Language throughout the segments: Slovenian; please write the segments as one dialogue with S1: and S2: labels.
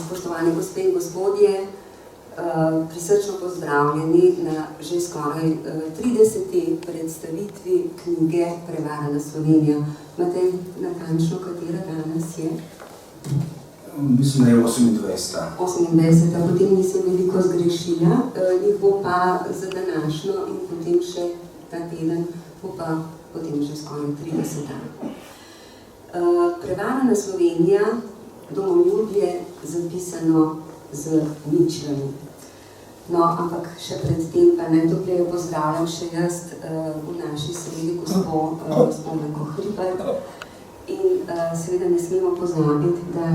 S1: spoštovane gospe in gospodje, prisrčno pozdravljeni na že skoraj 30. predstavitvi knjige Prevarana Slovenija. Matej, natančno katera danes je?
S2: Mislim, da je 28.
S1: 28. Potem nisem veliko zgrešila, jih bo pa za današnjo in potem še ta teden, bo pa potem že skoraj 30. Prevarana Slovenija, domoljubje zapisano z ničlami. No, ampak še pred tem pa najtopleje pozdravljam še jaz v naši sredi gospo Meko Hribar. In seveda ne smemo pozabiti, da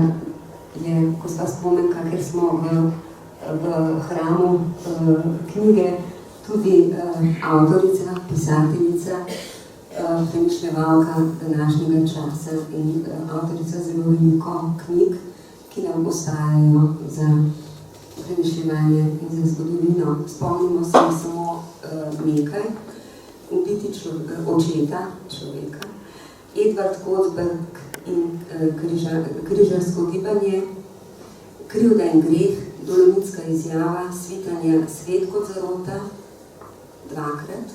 S1: je gospa Spomenka, ker smo v hramu knjige, tudi avtorica, pisateljica, premišljevalka današnjega časa in avtorica zelo veliko knjig, ki nam ostajajo za premišljevanje in za zgodovino. Spomnimo se samo nekaj, ubiti očeta človeka, Edvard Kozberg in križarsko gibanje, Krivda in greh, Dolomitska izjava, Svitanja, Svet kot zarota, dvakrat,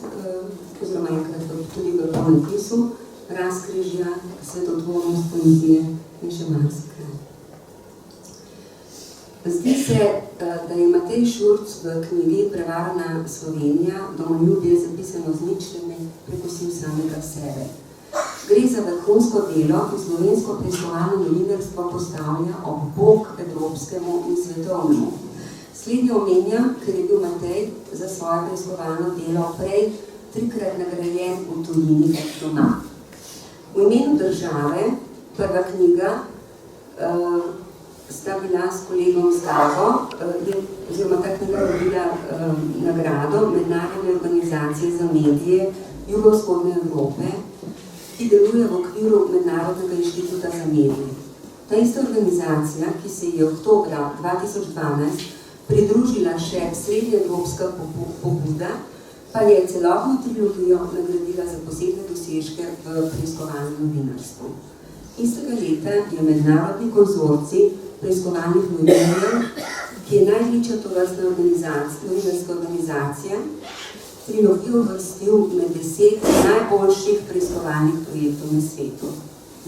S1: oziroma enkrat tudi v napisu, Razkrižja, Svetotvornost poezije in še marsikaj. Zdi se, da je Matej Šurc v knjigi Prevarana Slovenija, domoljubje zapisano z ničlami, prekosil samega sebe. Gre za vrhunsko delo, ki slovensko preiskovalno novinarstvo postavlja ob bok evropskemu in svetovnemu. Slednje omenja, ker je bil Matej za svoje preiskovalno delo prej 3-krat nagrajen v tujini kot doma. V imenu države, prva knjiga, sta bila s kolegom Zgago, oziroma ta knjiga dobila nagrado Mednarodne organizacije za medije Jugovzhodne Evrope, ki deluje v okviru Mednarodnega inštituta za medije. Ta ista organizacija, ki se je oktobra 2012 pridružila še srednjeevropska pobuda, pa je celotno trilogijo nagradila za posebne dosežke v preiskovalnem novinarstvu. Istega leta je Mednarodni konzorcij preiskovalnih novinarjev, ki je največja tovrstna novinarska organizacija, trilogijo uvrstil med 10 najboljših preiskovalnih projektov na svetu.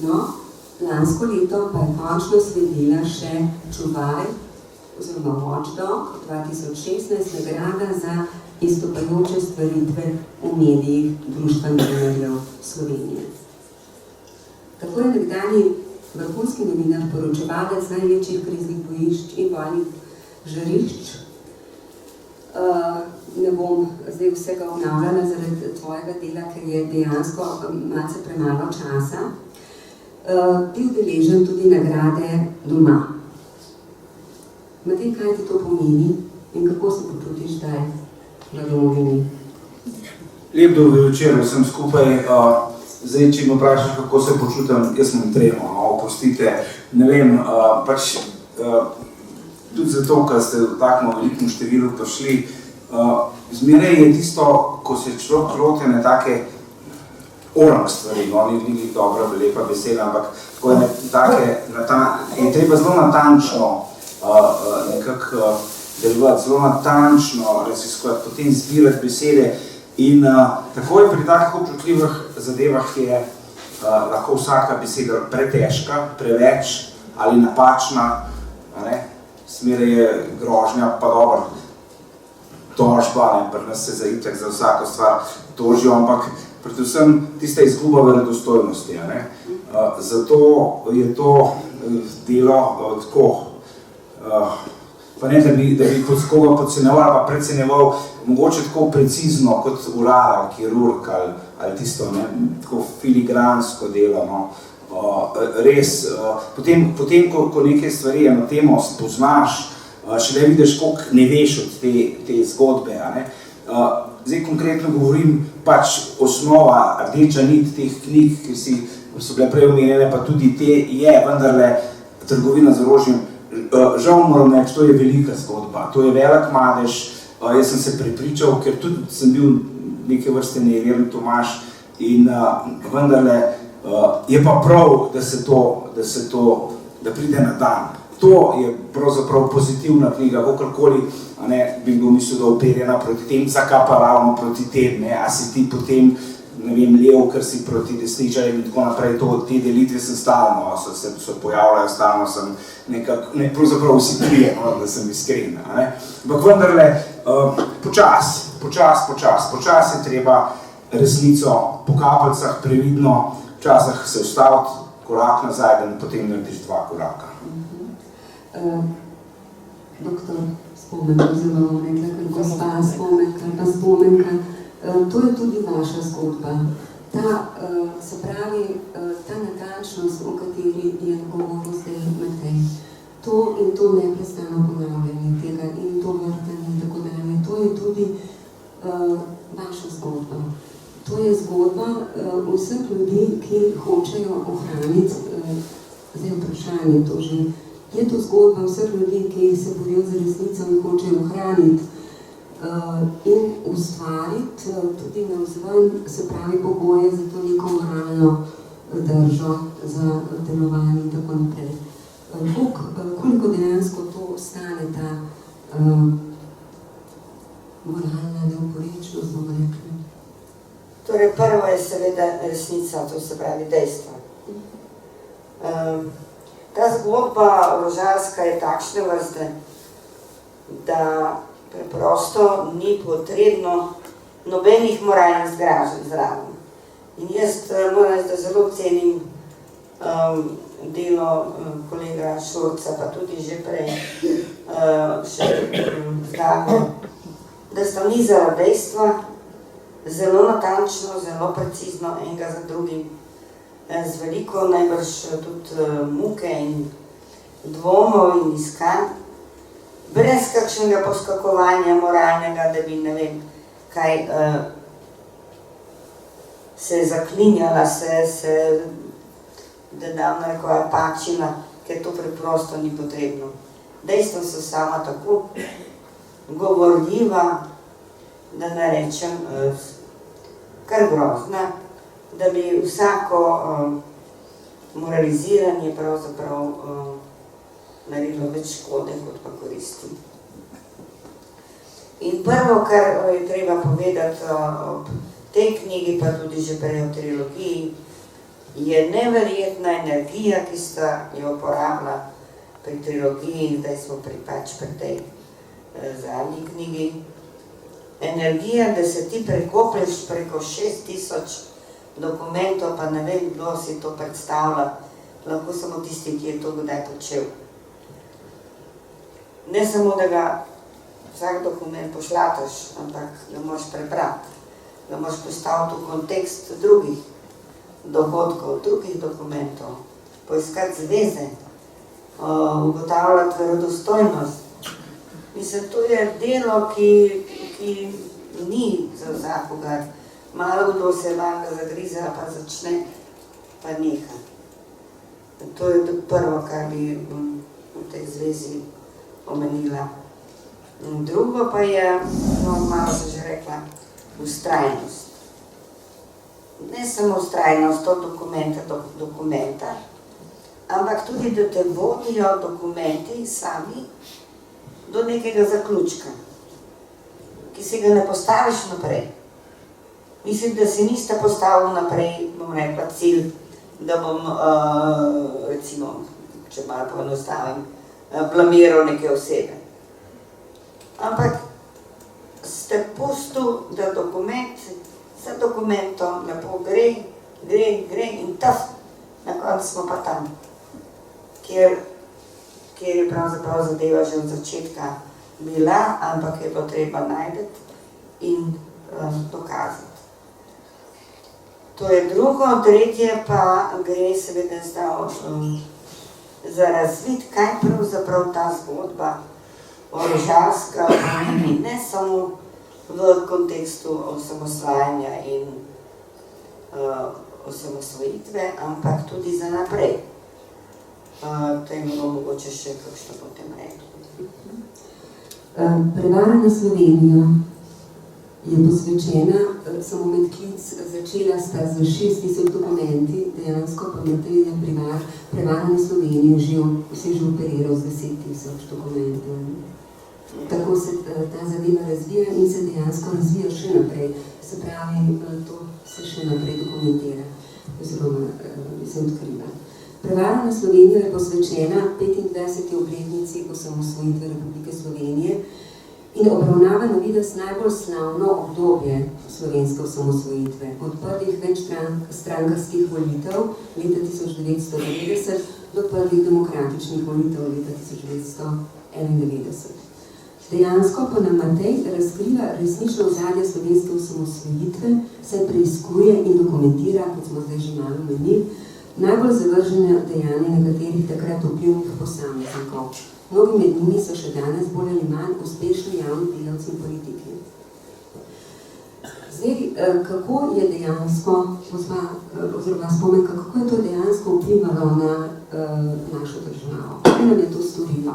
S1: No, lansko leto pa je končno sledila še Čuvaj, oziroma Watchdog 2016 nagrada za izstopajoče stvaritve v medijih Društva novinarjev Slovenije. Tako je nekdanji vrhunski novinar, poročevalec največjih kriznih bojišč in vojnih žarišč. Ne bom zdaj vsega ponavljala zaradi tvojega dela, ker je dejansko malce premalo časa. Bil deležen tudi nagrade doma. Matej, kaj ti to pomeni in kako se počutiš zdaj v domovini?
S2: Lep dober večer vsem skupaj. Zdaj, če me vprašaš, kako se počutim, jaz sem tremo, opustite. Ne vem, pač tudi zato, ker ste v takem velikem številu prišli, zmeraj je tisto, ko se človek loti na take orang stvari, no, ni dobra, lepa beseda, ampak ko je je treba zelo natančno nekako delovati, zelo natančno raziskovati, potem zbirati besede in takoj pri takih občutljivih zadevah je lahko vsaka beseda pretežka, preveč ali napačna, smeraj je grožnja, pa dobro, tožba, pri nas se za itak za vsako stvar tožijo, ampak predvsem tista izguba verodostojnosti. Zato je to delo tako, pa ne, da bi koga podceneval, pa predceneval, mogoče tako precizno kot urar, kirurg ali tisto, tako filigransko delo. Res, potem ko neke stvari eno temo spoznaš, šele vidiš, koliko ne veš od te zgodbe. Zdaj konkretno govorim, pač osnova, rdeča nit teh knjig, ki so bile prej omenjene, pa tudi te je vendarle trgovina z orožjem. Žal moram reči, to je velika zgodba, to je velik madež. Jaz sem se prepričal, ker tudi sem bil neke vrste neveren Tomaž in vendarle je pa prav, da pride na dan. To je pravzaprav pozitivna knjiga, kakorkoli, bi bil mislil, da operjena proti tem, zakaj pa ravno proti tem, a si ti potem, ne vem, lev, ker si proti desničarjem in tako naprej, te delitve sem stalno, se pojavljajo, stalno sem pravzaprav vsi trije, da sem iskren. Ampak vendarle, počas je treba resnico po kapljicah, previdno, včasih se ustaviti, korak nazaj, da potem narediš 2 koraka.
S1: Doktor Spomenka, oziroma rekla, ker gospa Spomenka, to je tudi vaša zgodba. Se pravi, ta natančnost, o kateri je govoril zdaj Matej, to in to neprestano ponavljanje tega in to vrtanje in tako dalje, to je tudi vaša zgodba. To je zgodba vseh ljudi, ki hočejo ohraniti, zdaj vprašanje to že, je to zgodba vseh ljudi, ki se borijo za resnico in hočejo ohraniti in ustvariti tudi navzven, se pravi, pogoje za to neko moralno držo, za delovanje in tako naprej. Koliko dejansko to stane ta moralna neoporečnost, bomo rekli?
S3: Torej, prvo je seveda resnica, to se pravi dejstva. Ta zgodba rožalska je takšne vrste, da preprosto ni potrebno nobenih moralnih zgražanj zraven. In jaz moram reči, da zelo cenim delo kolega Šorca, pa tudi že prej da sta nizala dejstva, zelo natančno, zelo precizno, enega za drugim, z veliko najbrž tudi muke in dvomov in iskanj, brez kakšnega poskakovanja moralnega, da bi ne vem kaj se zaklinjala, da dam rekoja pačila, ker to preprosto ni potrebno. Dejstva so sama tako govorljiva, da ne rečem kar grozna, da bi vsako moraliziranje pravzaprav naredilo več škode, kot pa koristi. In prvo, kar je treba povedati ob tej knjigi, pa tudi že prej o trilogiji, je neverjetna energija, ki sta jo uporabila pri trilogiji in zdaj smo pri tej zadnji knjigi. Energija, da se ti prekoplješ preko 6000 dokumentov, pa ne vem, kdo si to predstavlja, lahko samo tisti, ki je to kdaj počel. Ne samo, da ga vsak dokument pošlataš, ampak ga moraš prebrati, ga moraš postaviti v kontekst drugih dogodkov, drugih dokumentov, poiskati zveze, ugotavljati verodostojnost. Mislim, to je delo, ki ni za vsakogar. Malo kdo se vanga zagriza, pa začne, pa neha. To je prvo, kar bi v tej zvezi omenila. Drugo pa je, malo sem že rekla, vztrajnost. Ne samo vztrajnost od dokumenta do dokumenta, ampak tudi, da te vodijo dokumenti sami do nekega zaključka, ki si ga ne postaviš naprej. Mislim, da si niste postavili naprej, bom rekla, cilj, da bom, recimo, če malo poenostavim, blamiral neke osebe. Ampak ste pustil, da dokument za dokumentom lepo gre in taf, na koncu smo pa tam, kjer je pravzaprav zadeva že od začetka bila, ampak je bilo treba najti in dokazati. To je drugo, tretje pa gre seveda za razvid, kaj pravzaprav ta zgodba orožarska pomeni, ne samo v kontekstu osamosvajanja in osamosvojitve, ampak tudi za naprej. To je bilo mogoče še kakšno potem rekli.
S1: Prevarana Slovenija je posvečena, samo medklic začela sta z 6000 dokumenti, dejansko pa Matej je prevarani Sloveniji že operiral z 10 000 dokumentov. Tako se ta zadeva razvija in se dejansko razvija še naprej. Se pravi, to se še naprej dokumentira, oziroma se odkriva. Prevarana Slovenija je posvečena 25. obletnici osamosvojitve Republike Slovenije in obravnava na videz najbolj slavno obdobje slovenske osamosvojitve, od prvih večstrankarskih volitev leta 1990 do prvih demokratičnih volitev leta 1991. Dejansko pa nam Matej razkriva resnično ozadje slovenske osamosvojitve, se preiskuje in dokumentira, kot smo zdaj že malo menili, najbolj zavržene dejanja nekaterih takrat vplivnih posameznikov. Mnogi med njimi so še danes bolj ali manj uspešni javni delavci in politiki. Zdaj, kako je dejansko, oziroma Spomenka, kako je to dejansko vplivalo na našo državo? Kaj nam je to storilo?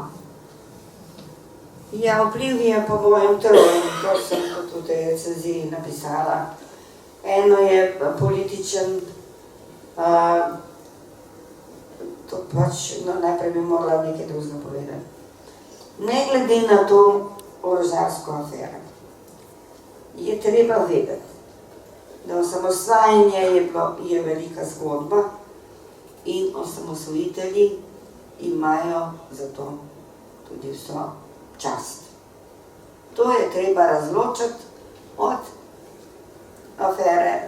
S3: Ja, vpliv je po mojem trojen, to sem kot v tej recenziji napisala. Eno je političen, to pač, no, najprej bi morala nekaj drugega povedati. Ne glede na to orožarsko afero, je treba vedeti, da osamosvajanje je velika zgodba in osamosvojitelji imajo za to tudi vso čast. To je treba razločiti od afere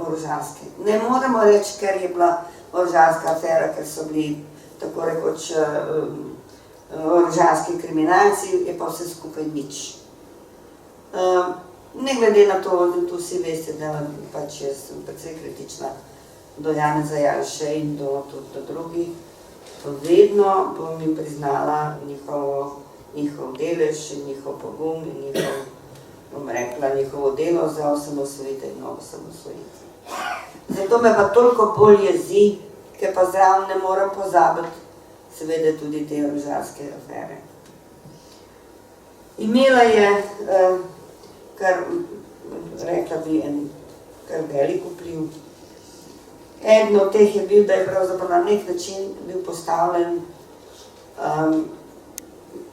S3: orožarske. Ne moremo reči, ker je bila orožarska afera, ker so bili tako rekoč orožarski kriminalci, je pa vse skupaj nič. Ne glede na to, da tu vsi veste, da pač jaz sem precej kritična do Janeza Janše in do drugih, to vedno bom jim priznala njihov delež, njihov pogum in njihovo delo za osamosvojitev in novo osamosvojitev. Zato me pa toliko bolj jezi, ker pa zraven ne morem pozabiti seveda tudi te orožarske afere. Imela je, kar rekla bi, kar velik vpliv. Eden od teh je bil, da je pravzaprav na nek način bil postavljen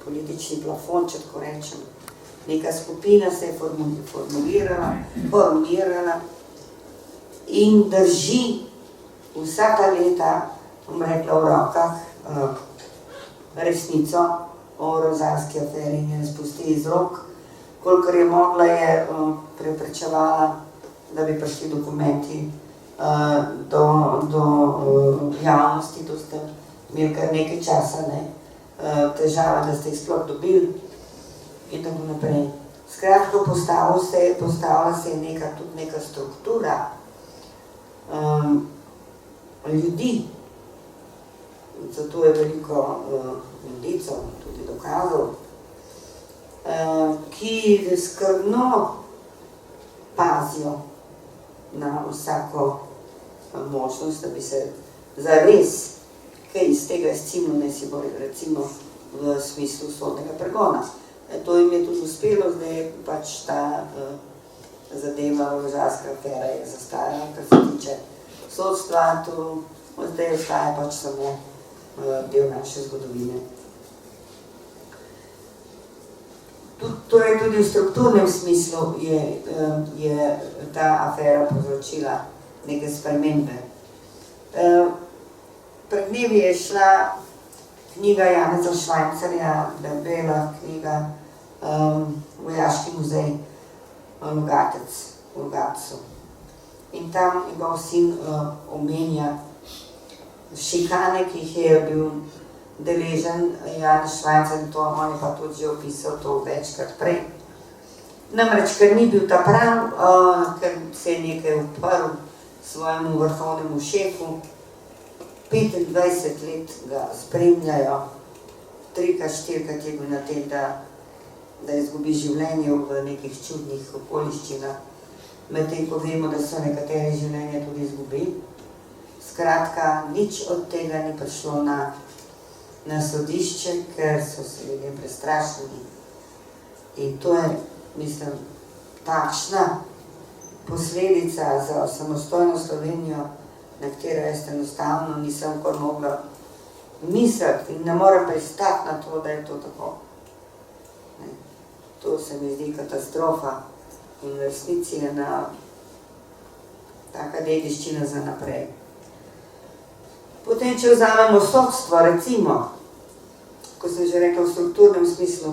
S3: politični plafon, če tako rečem. Neka skupina se je formirala in drži vsa ta leta, bom rekla, v rokah resnico o orožarski aferi in je spusti iz rok. Kolikor je mogla, je preprečevala, da bi prišli dokumenti do javnosti, to ste imeli kar nekaj časa, težava, da ste jih sploh dobili in tako naprej. Skratka, postavila se je tudi neka struktura ljudi, zato je veliko indicov, tudi dokazov, ki skrbno pazijo na vsako možnost, da bi se zares kaj iz tega izcimlo, ne si bo recimo v smislu sodnega pregona. To jim je tudi uspelo, zdaj pač ta zadeva orožarska afera je zastarala, kar se tiče sodstva, zdaj ostaja pač samo del naše zgodovine. Torej tudi v strukturnem smislu je ta afera povzročila neke spremembe. Pred dnevi je šla knjiga Janeza Švajcarja, bela knjiga Vojaški muzej Logatec v Logatcu. In tam njegov sin omenja šikane, ki jih je bil deležen Janez Švajcar, in to on je pa tudi že opisal to večkrat prej. Namreč, ker ni bil ta prav, ker se je nekaj uprl svojemu vrhovnemu šefu, 25 let ga spremljajo, 3-4 je bil na tem, da izgubi življenje v nekih čudnih okoliščinah, medtem ko vemo, da so nekatere življenje tudi izgubili. Skratka, nič od tega ni prišlo na sodišče, ker so se ljudje prestrašili. In to je, mislim, takšna posledica za samostojno Slovenijo, na katero jaz enostavno nisem kar mogla misliti in ne morem pristati na to, da je to tako. Ne. To se mi zdi katastrofa in v resnici je ena taka dediščina za naprej. Potem, če vzamemo sodstvo, recimo, ko sem že rekla v strukturnem smislu,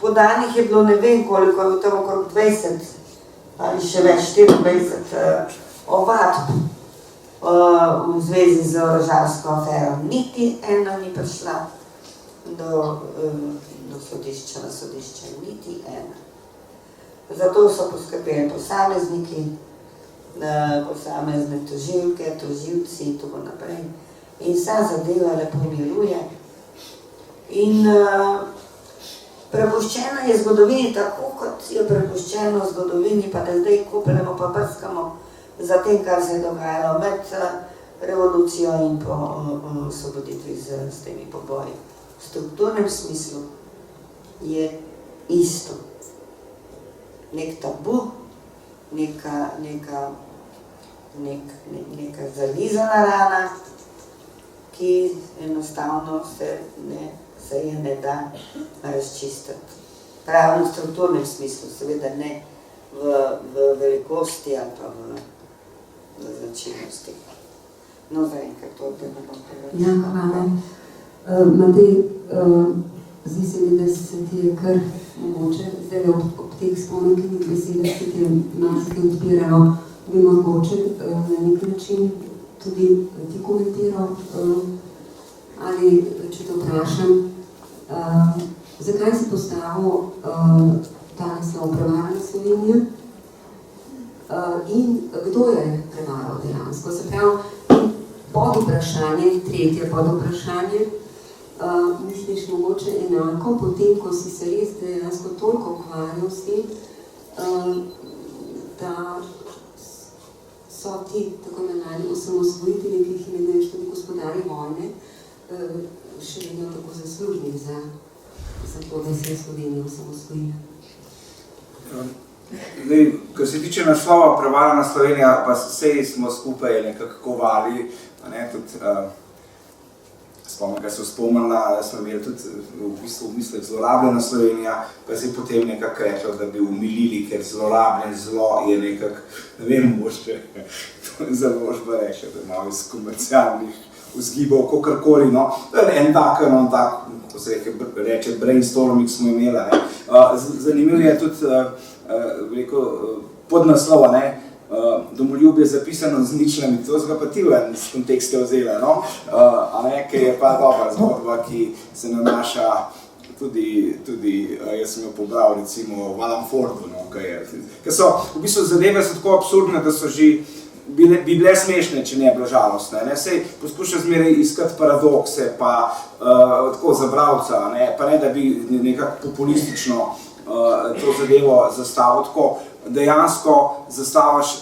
S3: podanih je bilo ne vem koliko, je bilo tam okrog 20 ali še več, 24 ovadb v zvezi z orožarsko afero. Niti ena ni prišla do sodišča, na sodišče, niti ena. Zato so poskrbeli posamezniki, posamezne tožilke, tožilci in tako naprej. In vsa zadeva lepo miruje. In prepuščena je zgodovini tako, kot je prepuščeno zgodovini, pa da zdaj kopljamo pa brskamo za tem, kar se je dogajalo med revolucijo in po osvoboditvi s temi poboji. V strukturnem smislu je isto. Nek tabu, neka zalizana rana, ki enostavno se je ne da razčistiti. Prav v strukturnem smislu, seveda ne v velikosti ali pa v značilnosti. No, zaenkrat to, da ne bom povedala.
S1: Ja, hvala. Matej, zdi se mi, da se ti je kar mogoče, zdaj ob teh spomenkenih besedah se ti je marsikaj odpiralo, bi mogoče na nek način tudi ti komentiral, ali če te vprašam, zakaj si postavil ta naslov Prevarana Slovenija in kdo je prevaral dejansko? Se pravi, podvprašanje, tretje podvprašanje, misliš mogoče enako, potem, ko si se res dejansko toliko ukvarjal s tem, da so ti tako imenovani osamosvojitelji, ki jih imenuješ tudi gospodarji vojne, še vedno tako zaslužni za to, da se je Slovenija osamosvojila.
S2: Zdaj, kar se tiče naslova Prevarana Slovenija, pa sej smo skupaj nekako kovali, tudi spomnim, kaj so spomnila, da smo imeli tudi v mislih zlorabljena Slovenija, pa se je potem nekako reklo, da bi umilili, ker zlorabljen zlo je nekako, ne vem, možče založba reče, da malo iz komercialnih vzgibov, kakorkoli, no. En tak, ko se reče, brainstorming smo imela, ne. Zanimivo je tudi, podnaslova, ne, domoljubje zapisano z ničlami, to zga pa ti iz konteksta vzela, no, ker je pa dobra zgodba, ki se nanaša tudi, jaz sem jo pobral, recimo, v Alan Fordu, no, ker so, v bistvu zadeve so tako absurdne, da so že bi bile smešne, če ne bilo žalostne, ne, sej poskuša zmeraj iskati paradokse, pa tako za bralca, ne, pa ne, da bi nekako populistično to zadevo zastavil, tako dejansko zastavaš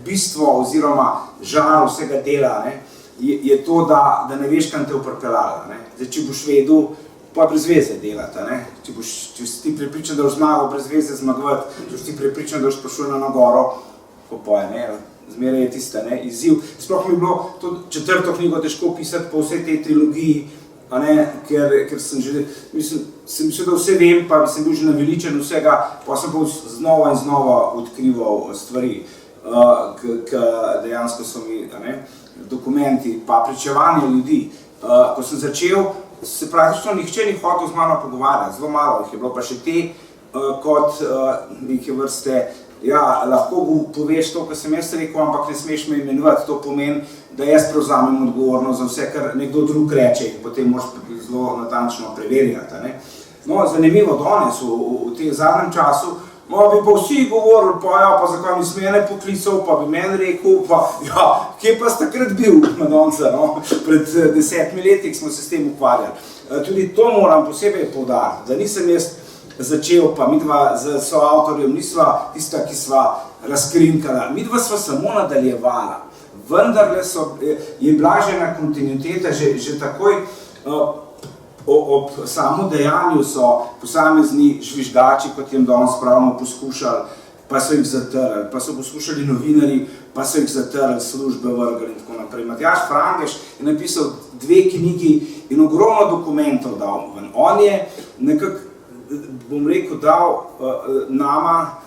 S2: bistvo oziroma žar vsega dela, ne, je to, da ne veš, kam te je pripeljala. Zdaj, če boš vedel, pa brez veze delati. Če si ti prepričan, da boš zmagal brez veze zmagovati, če si ti prepričan, da boš prišel na goro, zmeraj je tista izziv. Sploh mi je bilo to 4. knjigo težko pisati po vsej tej trilogiji, ker sem že, sem mislil, da vse vem, pa sem bil že naveličen vsega, pa sem pa znova in znova odkrival stvari, ki dejansko so mi dokumenti, pa pričevanje ljudi. Ko sem začel, se praktično nihče ni hotel z mano pogovarjati, zelo malo jih je bilo, pa še te kot neke vrste, ja, lahko poveš to, kar sem jaz rekel, ampak ne smeš me imenovati, to pomeni, da jaz prevzamem odgovornost za vse, kar nekdo drug reče, in potem moraš zelo natančno preverjati. No, zanimivo danes, v tem zadnjem času, bi pa vsi govorili, pa zakaj mi mene poklical, pa bi meni rekel, pa ja, kje pa sta takrat bil, Madonca, no? Pred 10 leti smo se s tem ukvarjali. Tudi to moram posebej poudariti, da nisem jaz začel, pa midva z soavtorjem nisva tista, ki sva razkrinkala, midva sva samo nadaljevala. Vendarle je bila že na kontinuiteta, že takoj ob samo dejanju so posamezni žvižgači, kot jim danes pravimo, poskušali, pa so jih zatrli, pa so poskušali novinarji, pa so jih zatrli, službe vrgli in tako naprej. Matjaž Frangež je napisal 2 knjigi in ogromno dokumentov dal ven. On je nekako, bom rekel, dal nama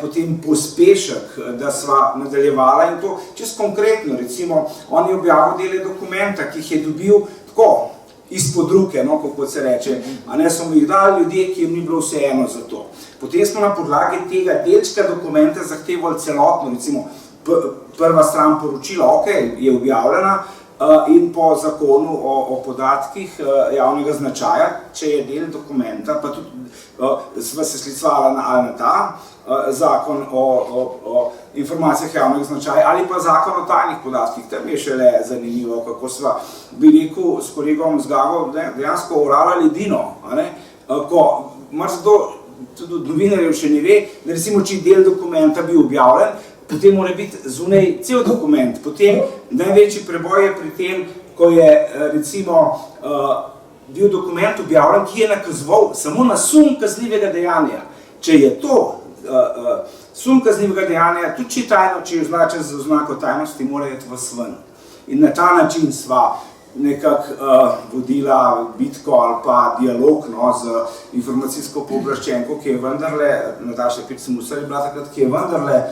S2: potem pospešek, da sva nadaljevala in to čisto konkretno. Recimo, on je objavil dele dokumenta, ki jih je dobil tako, izpod ruke, no, kako se reče, a ne so mi jih dali ljudje, ki jim ni bilo vseeno za to. Potem smo na podlagi tega delčka dokumenta zahtevali celotno, recimo prva stran poročila, ok, je objavljena in po zakonu o podatkih javnega značaja, če je del dokumenta, pa tudi sva se sklicevala na ta zakon o informacijah javnega značaja ali pa zakon o tajnih podatkih. Tam je šele zanimivo, kako sva, bi rekel, s kolegom Zgago dejansko orala ledino, ko marsikdo, tudi od novinarjev še ne ve, da recimo, če del dokumenta bi objavljen, potem mora biti zunaj cel dokument. Potem največji preboj je pri tem, ko je recimo bil dokument objavljen, ki je nakazoval samo na sum kaznivega dejanja. Če je to sum kaznivega dejanja, tudi če je tajno, če je označen z oznako tajnosti, mora iti v ven. In na ta način sva nekako vodila bitko ali pa dialog z informacijsko pooblaščenko, ki je vendarle, Nataša Pirc Musar je bila takrat, ki je vendarle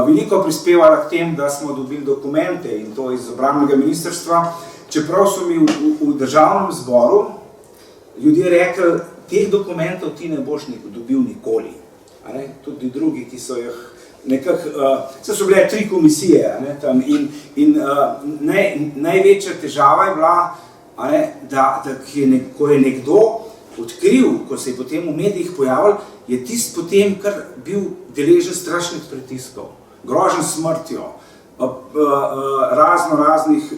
S2: veliko prispevala k tem, da smo dobili dokumente in to iz obrambnega ministrstva, čeprav so mi v državnem zboru ljudje rekli, teh dokumentov ti ne boš dobil nikoli. Tudi drugi, ki so jih nekako, so bile 3 komisije tam in največja težava je bila, da ko je nekdo odkril, ko se je potem v medijih pojavil, je tist potem kar bil deležen strašnih pritiskov, grožen smrtjo, raznih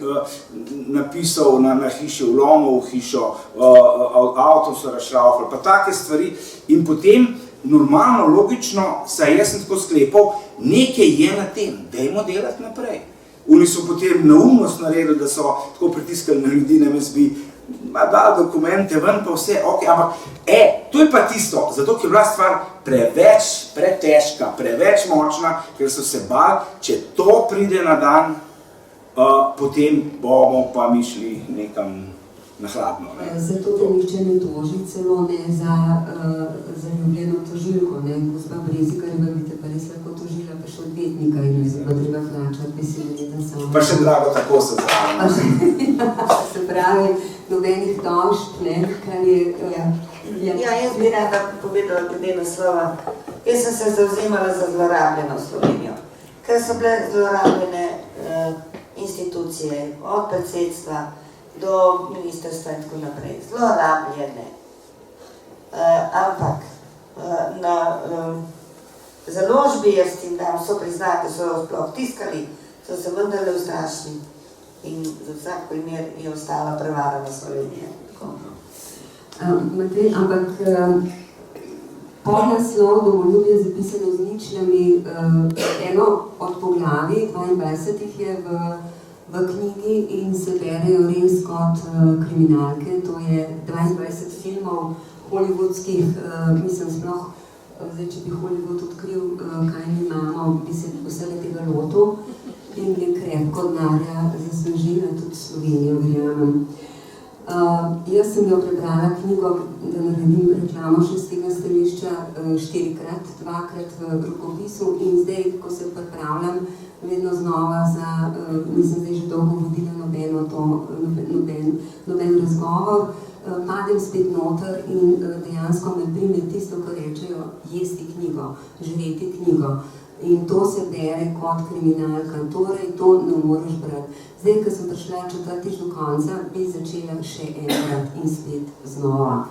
S2: napisov na hiši, vlomov v hišo, avtov so razšraufali, pa take stvari in potem normalno, logično, saj jaz sem tako sklepal, nekaj je na tem, dajmo delati naprej. Oni so potem neumnost naredili, da so tako pritiskali na ljudi, namesto bi dali dokumente ven, pa vse, ok, ampak to je pa tisto, zato ker je bila stvar preveč, pretežka, preveč močna, ker so se bali, če to pride na dan, potem bomo pa mi šli nekam na hladno.
S1: Zato te nihče ne toži, celo ne za ljubljeno tožilko. Gospa Brezigarjeva bi te pa res lahko tožila, pa še odvetnika in bi se pa treba plačati, bi se leta samo.
S2: Pa še drago tako se zraven.
S1: Se pravi, nobenih tožb, kar je...
S3: Jaz bi rada povedala glede naslova. Jaz sem se zavzemala za zlorabljeno Slovenijo, ker so bile zlorabljene institucije, od predsedstva do ministrstva in tako naprej. Zlorabljene. Ampak na založbi, jaz jim dam, so priznati, so sploh tiskali, so se vendarle ustrašni in za vsak primer je ostala prevarana Slovenija.
S1: Matej, ampak podnaslov Domoljubje je zapisano z ničljami, eno od poglavij, 22 jih je v knjigi in se berejo res kot kriminalke, to je 22 filmov hollywoodskih, mislim sploh, zdaj, če bi Hollywood odkril, kaj mi imamo, bi se vsega tega lotil in je krepko denarja zaslužila tudi Slovenijo, verjamem. Jaz sem jo prebrala knjigo, da naredim reklamo še z tega stališča 4-krat, 2-krat v rokopisu in zdaj, ko se pripravljam, vedno znova nisem zdaj že dolgo vodila noben razgovor, padem spet noter in dejansko me prime tisto, kar rečejo, jesti knjigo, žreti knjigo. In to se bere kot kriminalka, torej to ne moreš brati. Zdaj, ko sem prišla četrtič do konca, bi začela še enkrat in spet znova.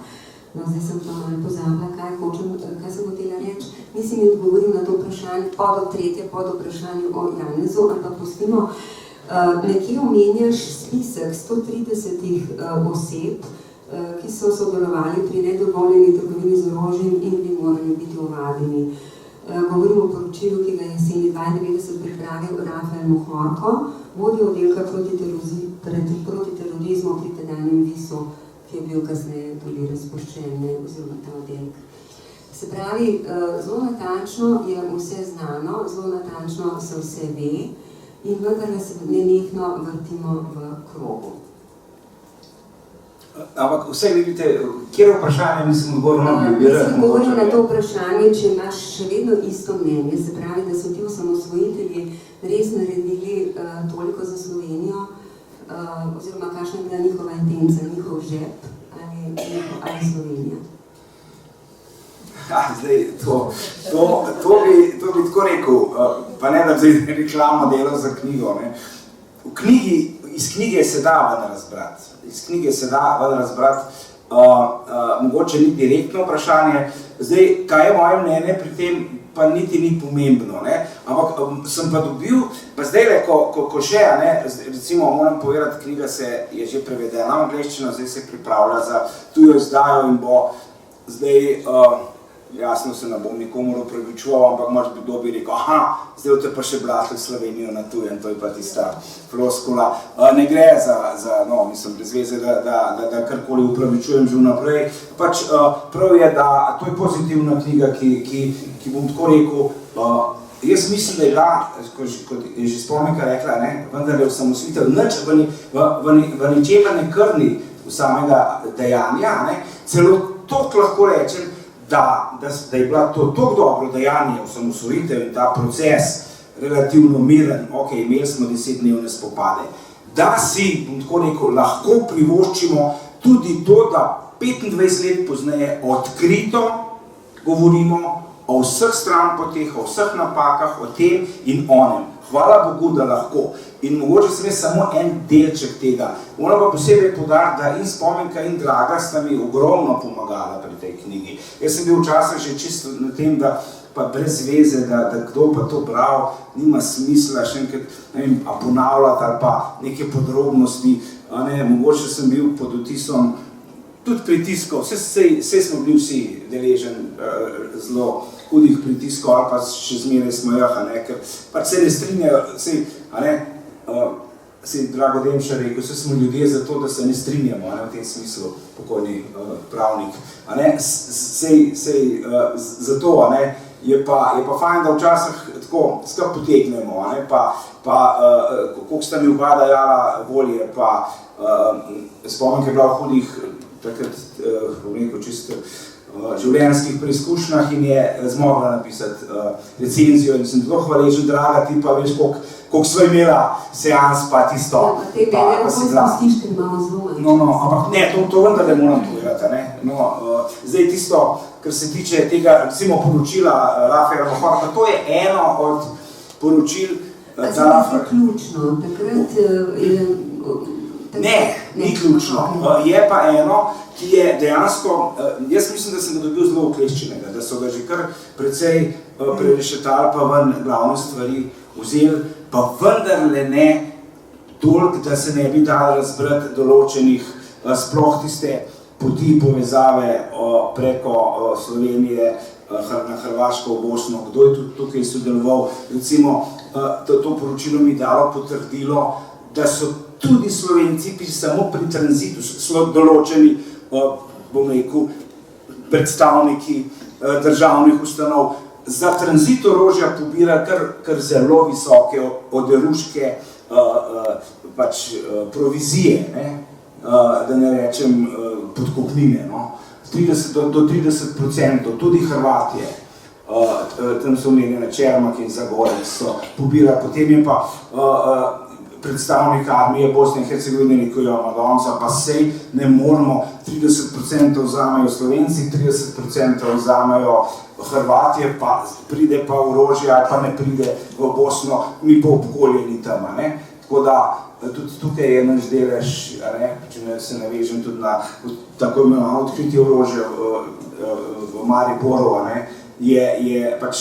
S1: No, zdaj sem pa malo pozabila, kaj sem hotela reči. Mislim, da odgovorim na to vprašanje, tretje pod vprašanju o Janezu, ampak pustimo. Nekje omenjaš spisek 130 oseb, ki so sodelovali pri nedovoljeni trgovini z orožjem in bi morali biti ovadeni. Govorim o poročilu, ki ga je jeseni 92 pripravil Rafael Mohorko, vodja oddelka proti terorizmu pri tedanjem Visu. ki je bil kasneje tudi razpuščen, oziroma ta oddelek. Se pravi, zelo natančno je vse znano, zelo natančno se vse ve in vendar se nenehno vrtimo v krogu.
S2: Ampak vse vidite, kjer vprašanje nisem odgovoril?
S1: Jaz sem govoril na to vprašanje, če imaš še vedno isto mnenje, se pravi, da so ti osamosvojitelji res naredili toliko za Slovenijo, oziroma kakšna je bila njihova intenca, njihov žep ali Slovenija?
S2: Zdaj, to bi tako rekel, pa ne da bi reklama delal za knjigo. Ne. Iz knjige se da ven razbrati. Mogoče ni direktno vprašanje. Zdaj, kaj je moje mnenje pri tem, pa niti ni pomembno. Ne. Ampak sem pa dobil, pa zdaj, ko še, ne, recimo moram povedati, knjiga je že prevedena v angleščino, zdaj se pripravlja za tujo izdajo in bo zdaj, jasno se ne bom nikomor opravičoval, ampak moč bi kdo bi rekel, zdaj boste pa še blatili Slovenijo na tujem, to je pa tista floskula. Ne gre mislim, brez veze, da karkoli upravičujem že vnaprej. Pač prav je, da to je pozitivna knjiga, ki bom tako rekel, jaz mislim, da je bila, kot je že Spomenka rekla, vendar je osamosvojitev nič v ničemer ne krni v samega dejanja, celo toliko lahko rečem, da je bila to tako dobro dejanje osamosvojitev in ta proces relativno miren, imeli smo 10-dnevne spopade, da si, bom tako rekel, lahko privoščimo tudi to, da 25 let pozneje odkrito govorimo o vseh stranpoteh, o vseh napakah, o tem in onem. Hvala Bogu, da lahko. In mogoče sem jaz samo en delček tega. Moram pa posebej poudariti, da in Spomenka in Draga sta mi ogromno pomagala pri tej knjigi. Jaz sem bil včasih že čisto na tem, da pa brez veze, da kdo pa to bral, nima smisla še enkrat, ponavljati ali pa neke podrobnosti. Mogoče sem bil pod vtisom tudi pritiskov, vse smo bili vsi deležen zelo hudih pritiskov, ali pa še zmeraj smo ker pač se ne strinjajo, sej Drago Demšar rekel, vse smo ljudje zato, da se ne strinjamo, v tem smislu pokojni pravnik. Sej zato je pa fajn, da včasih tako skupaj potegnemo, pa koliko sta mi oba dajala volje, pa Spomenka je bila v hudih takrat, čisto življenjskih preizkušnjah in je zmogla napisati recenzijo in sem tako hvaležen, Draga, ti pa veš, koliko sva imela seans, pa tisto.
S1: Te mene lahko spustiš, ker imamo zelo.
S2: Ampak ne, to vendar ne moram povedati. Zdaj tisto, kar se tiče tega, recimo, poročila Rafaela Mohorka, to je eno od poročil,
S1: da Rafael... A ključno, takrat je...
S2: Ne, ni ključno. Je pa eno, ki je dejansko, jaz mislim, da sem ga dobil zelo ukleščenega, da so ga že kar precej prerešetali pa ven glavne stvari vzeli, pa vendarle ne toliko, da se ne bi dal razbrati določenih, sploh tiste poti povezave preko Slovenije na Hrvaško, v Bosno, kdo je tudi tukaj sodeloval. Recimo, to poročilo mi dalo potrdilo, da so tudi Slovenci samo pri tranzitu določeni, bom rekel, predstavniki državnih ustanov za tranzit orožja pobira kar zelo visoke oderuške provizije, da ne rečem podkupnine, do 30%, tudi Hrvatije, tam so omenjene Čermak in Zagorec so pobira, potem je pa predstavnik armije Bosne in Hercegovine Nikola Madonca, pa sej ne moramo, 30% vzamejo Slovenci, 30% vzamejo Hrvatije, pa pride pa orožje ali pa ne pride v Bosno, mi pa obkoljeni tam, Tako da tudi tukaj je naš delež, če se navežem tudi na tako imenovano odkritje orožja v Mariboru, je pač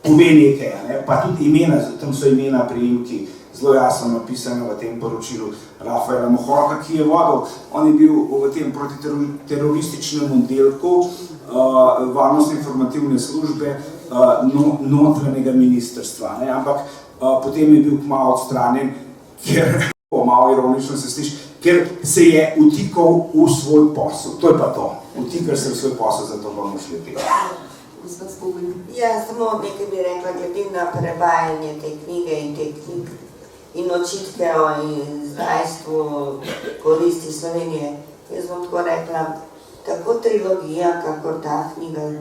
S2: pove nekaj, pa tudi imena, tam so imena, priimki, zelo jasno napisano v tem poročilu Rafaela Mohorka, ki je vodil, on je bil v tem protiterorističnem oddelku varnostne informativne službe notranjega ministrstva, ampak potem je bil malo odstranjen, ker malo ironično se sliši, ker se je vtikal v svoj posel. To je pa to. Vtikal se v svoj posel, zato bomo šli tega.
S3: Ja, samo nekaj bi rekla, glede na prevajanje te knjige in te knjig in očitke o izdajstvu koristi Slovenije. Jaz bom tako rekla, tako trilogija, kakor ta knjiga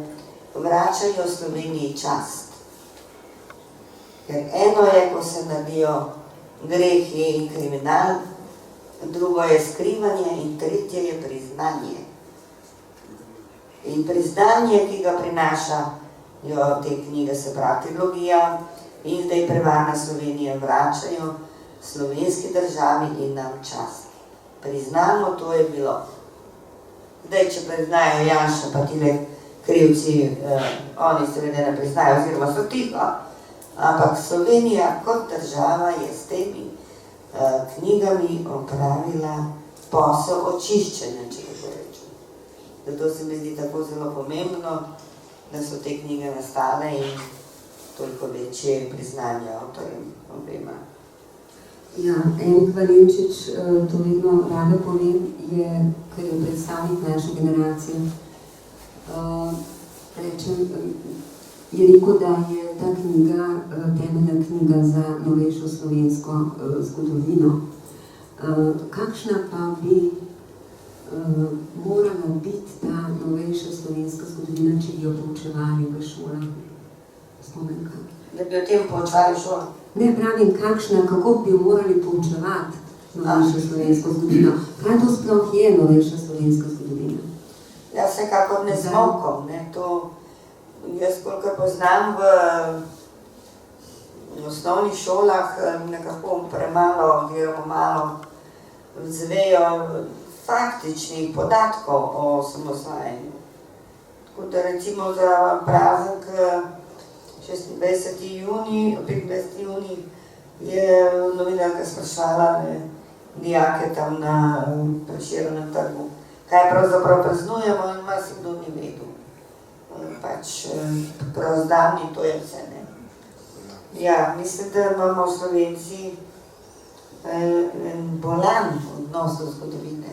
S3: vračajo Sloveniji čast. Ker eno je, ko se naredijo grehi in kriminal, drugo je skrivanje in tretje je priznanje. In priznanje, ki ga prinašajo te knjige, se pravi trilogija in zdaj prevarna Slovenija, vračajo slovenski državi in nam čast. Priznamo, to je bilo. Zdaj, če priznajo Janša, pa tile krivci, oni seveda ne priznajo, oziroma so tiho, ampak Slovenija kot država je s temi knjigami opravila posel očiščenja, če tako rečem. Zato se mi zdi tako zelo pomembno, da so te knjige nastale in toliko večje priznanje avtorjem obema.
S1: Ja, Enik Valenčič, to vedno rada povem, je, ker je predstavnik naše generacije, je rekel, da je ta knjiga temeljna knjiga za novejšo slovensko zgodovino. Kakšna pa bi morala biti ta novejša slovenska zgodovina, če bi jo poučevali v šolah? Spomenka.
S3: Da bi o tem poučevali šolah?
S1: Ne, pravim, kako bi jo morali poučevati novejšo slovensko zgodovino? Kaj to sploh je novejša slovenska zgodovina?
S3: Ja, vsekakor ne z molkom, ne, to jaz kolikor poznam v osnovnih šolah, nekako premalo, oziroma malo zvejo faktičnih podatkov o osamosvajanju. Tako da recimo za praznik 26. juni, 25. juni je novinarka spraševala dijake tam na Prešernovem trgu, kaj pravzaprav praznujemo, in marsikdo ni vedel. Pač prazdavni, to je vse, ne. Ja, mislim, da imamo Slovenci en bolan odnos do zgodovine.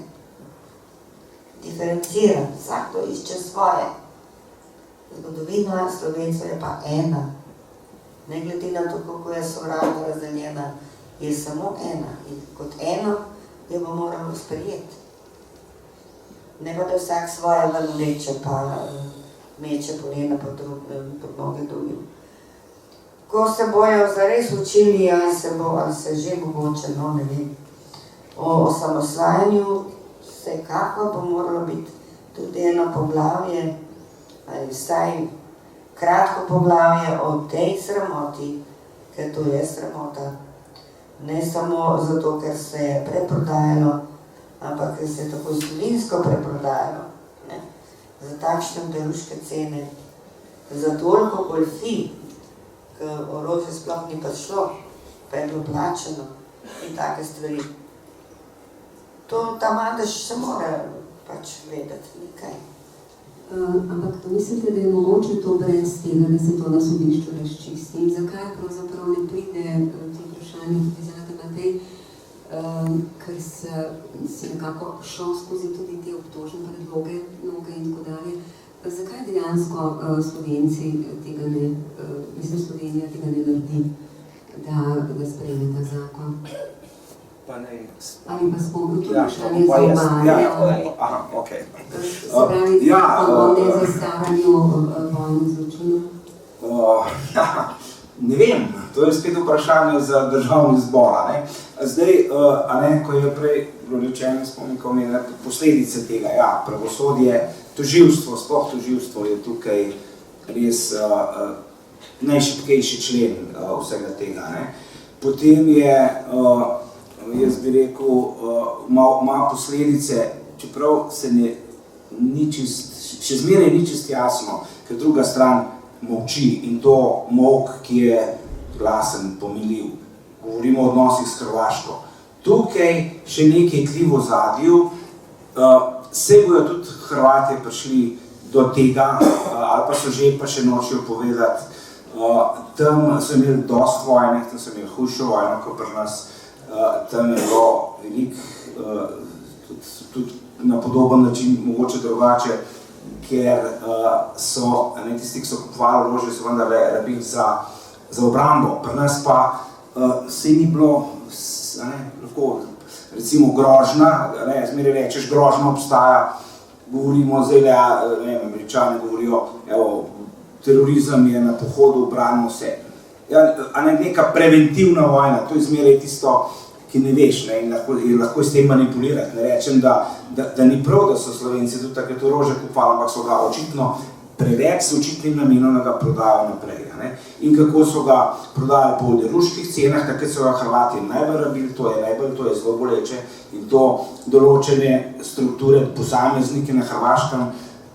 S3: Diferenciran, vsakdo išče svoje. Zgodovina Slovencev je pa ena. Ne glede na to, kako je sovražno razdeljena, je samo ena. In kot eno jo bo moralo sprejeti. Ne pa, da vsak svoje ven vleče, pa meče polena pod noge drugim. Ko se bojo zares učili, ali se že mogoče, no ne vem, o osamosvajanju, vsekako bo moralo biti tudi eno poglavje, ali vsaj kratko poglavje o tej sramoti, ker to je sramota. Ne samo zato, ker se je preprodajalo, ampak ker se je tako zgodovinsko preprodajalo, ne, za takšne beruške cene, za toliko goljufij, ker orožje sploh ni prišlo, pa je bilo plačeno in take stvari. Ta mladež se mora pač vedeti nekaj.
S1: Ampak mislite, da je mogoče to brez tega, da se to na sodišču razčisti? In zakaj pravzaprav ne pride to vprašanje tudi zate Matej, ker si nekako šel skozi tudi te obtožne predloge, mnoge in tako dalje. Zakaj dejansko Slovenci tega ne, Slovenija tega ne naredi, da sprejme ta zakon? Ali pa spomnil tudi vprašanje za obanje. Se pravi, o nezastaranju vojnih zločinov?
S2: Ne vem, to je spet vprašanje za državni zbor. Zdaj, ko je prej rečeno spomnikov, posledice tega, pravosodje, tožilstvo, sploh tožilstvo je tukaj res najšibkejši člen vsega tega. Potem je, jaz bi rekel, ima posledice, čeprav se še zmeraj ni čist jasno, ker druga stran molči in to molk, ki je glasen, pomiljiv. Govorimo o odnosih s Hrvaško. Tukaj še nekaj tli v ozadju, se bojo tudi Hrvatje prišli do tega, ali pa so že, pa še nočejo povedati. Tam so imeli dosti vojnih, tam so imeli hujšo vojno, kot pri nas. Tam je bilo veliko tudi na podoben način, mogoče drugače, ker so tisti, ki so kupovali orožje, so vendarle rabili za obrambo. Pri nas pa se ni bilo, lahko recimo grožnja, zmeraj rečeš, grožnja obstaja, govorimo zdaj, Američani govorijo, evo, terorizem je na pohodu, branimo vse. Neka preventivna vojna, to je zmeraj tisto, ki ne veš, in lahko s tem manipulirati. Ne rečem, da ni prav, da so Slovenci tudi takrat orožje kupovali, ampak so ga očitno preveč s očitnim namenom, da ga prodajo naprej. In kako so ga prodajali po oderuških cenah, takrat so ga Hrvati najbolj rabili, to je zelo boleče, in to določene strukture, posameznike na Hrvaškem,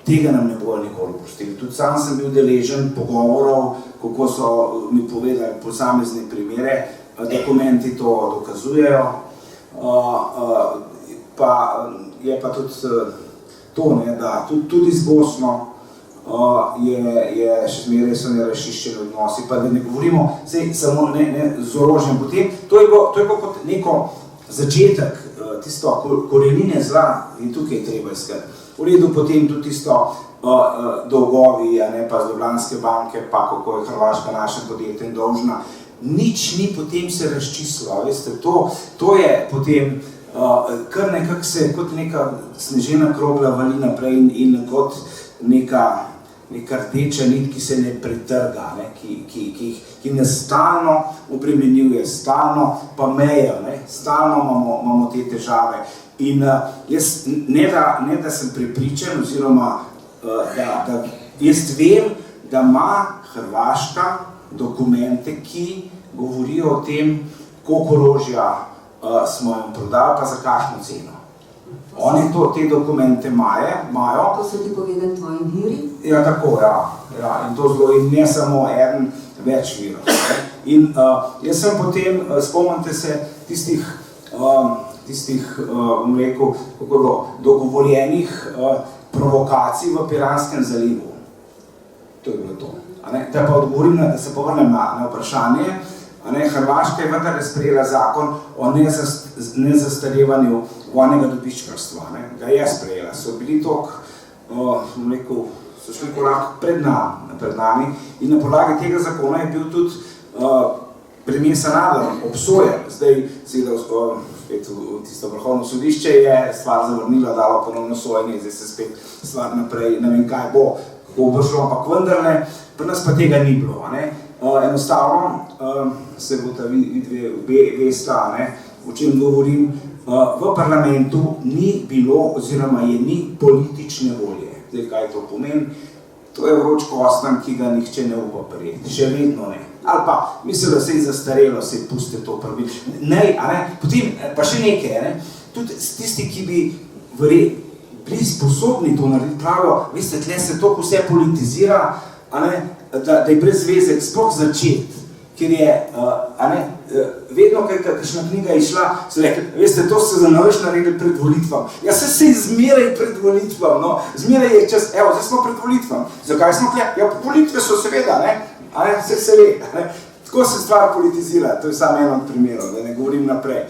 S2: tega nam ne bojo nikoli oprostili. Tudi sam sem bil deležen pogovorov, kako so mi povedali posamezne primere, dokumenti to dokazujejo, pa je pa tudi to, da tudi z Bosno je še zmeraj so neraščiščeni odnosi, pa da ne govorimo samo z orožjem potem. To je bilo kot neko začetek, tisto korenine zla in tukaj je treba iskati. V redu potem tudi tisto dolgovi, pa z Ljubljanske banke, pa kako je Hrvaška našem podjetjem dolžna. Nič ni potem se razčistilo, veste, to je potem kar nekako se kot neka snežena krogla vali naprej in kot neka rdeča nit, ki se ne pretrga, ki nas stalno obremenjuje, stalno pa mejo, stalno imamo te težave. In jaz ne da sem prepričan, oziroma da jaz vem, da ima Hrvaška dokumente, ki govorijo o tem, koliko orožja smo jim prodali, pa za kakšno ceno. Oni te dokumente imajo.
S1: To so ti povedali tvoji viri?
S2: Ja, tako, ja. In to zelo, in ne samo eden, več virov. In jaz sem potem, spomnite se tistih, bom rekel, kako je bilo, dogovorjenih provokacij v Piranskem zalivu. To je bilo to. Da pa odgovorim, da se povrnem na vprašanje. Hrvaška je vendar sprejela zakon o nezastarevanju vojnega dobičkarstva. Ga je sprejela. So bili toliko, bom rekel, so šli korak pred nami in na podlagi tega zakona je bil tudi premier Sanader obsojen. Zdaj seveda spet v tisto vrhovno sodišče je stvar zavrnila, dalo ponovno sojenje, zdaj se spet stvar naprej, ne vem kaj bo, kako bo šlo, ampak vendarle, pri nas pa tega ni bilo. Enostavno se bo ta vesta, o čem govorim, v parlamentu ni bilo oziroma je ni politične volje. Zdaj, kaj to pomeni? To je vroč kostanj, ki ga nihče ne upa prijeti, še vedno ne. Ali pa, mislim, da se je zastarelo, se je puste to prvi. Potem pa še nekaj, tudi tisti, ki bi bili sposobni to narediti, pravijo, veste, tle se to vse politizira, da je brez veze sploh začeti, ker je, vedno, kakšna knjiga je išla, so rekli, veste, to se za noveč naredili pred volitvam. Ja, se zmeraj pred volitvam, zmeraj je čas, evo, zdaj smo pred volitvam. Zakaj smo tle? Ja, volitve so seveda, se ve, tako se stvar politizira, to je samo eno od primerov, da ne govorim naprej.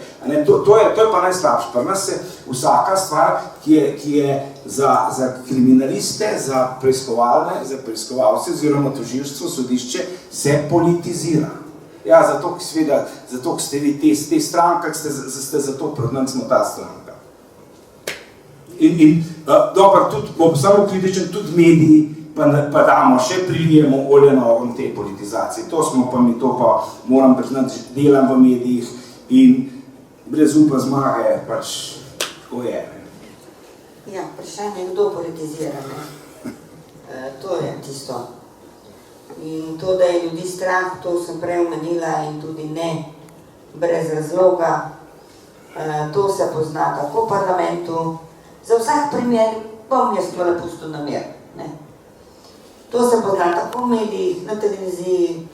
S2: To je pa najslabše, pri nas se vsaka stvar, ki je za kriminaliste, za preiskovalce oziroma tožilstvo, sodišče, se politizira. Ja, zato, ki ste vi te stranke, ste zato pred nam smo ta stranka. In dobro, tudi, bom samo kritičen, tudi mediji, pa damo, še prilijemo olje na ogenj te politizacije. To pa moram priznati, delam v medijih in brez upa zmage, pač tako je.
S3: Ja, vprašanje je, kdo politizira, to je tisto. In to, da je ljudi strah, to sem prej omenila in tudi ne brez razloga. To se pozna tako v parlamentu. Za vsak primer bom jaz tole pustil na mir. To se pozna tako v medijih, na televiziji,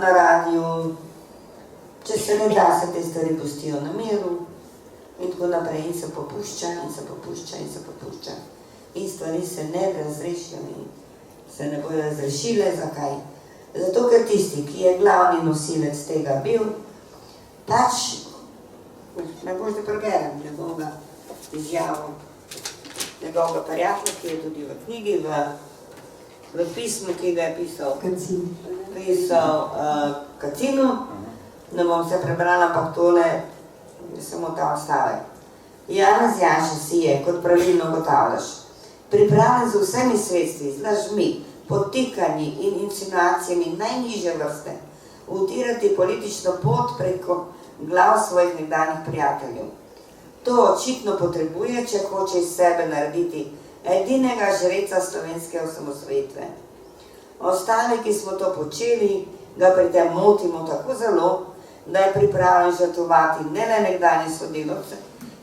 S3: na radiju. Če se ne da, se te stvari pustijo na miru in tako naprej. In se popušča. In stvari se ne razrešijo in se ne bojo razrešile. Zakaj? Zato, ker tisti, ki je glavni nosilec tega bil, pač Najbolj, da preberem njegovega izjavo, njegovega prijatelja, ki je tudi v knjigi, v pismu, ki ga je pisal Kacinu. Ne bom se prebrala, ampak tole je samo ta odstavek. Janez Janša si je, kot pravilno ugotavljaš, pripravljen z vsemi sredstvi, z lažmi, podtikanji in insinuacijami najnižje vrste, utirati politično pot preko glav svojih nekdanjih prijateljev. To očitno potrebuje, če hoče iz sebe narediti edinega žreca slovenske osamosvojitve. Ostali, ki smo to počeli, ga pri tem motimo tako zelo, da je pripravljen žrtvovati ne le nekdanje sodelavce,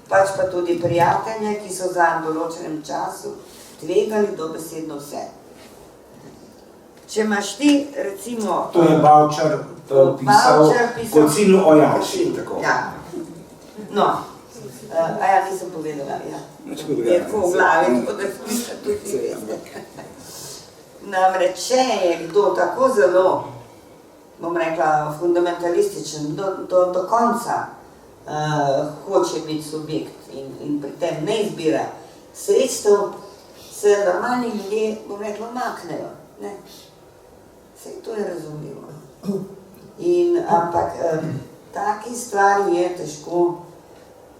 S3: pač pa tudi prijatelje, ki so zanj v določenem času tvegali dobesedno vse. Če imaš ti, recimo...
S2: To je Bavčar pisal Kocinu o Janši.
S3: Ja. No, nisem povedala, ja. Je tako v glavi, tako da smisla tudi veste. Namreč, če je kdo tako zelo, bom rekla, fundamentalističen, do konca hoče biti subjekt in pri tem ne izbira sredstev, se normalni ljudje, bom rekla, maknejo. Vse to je razumljivo. Ampak taki stvari je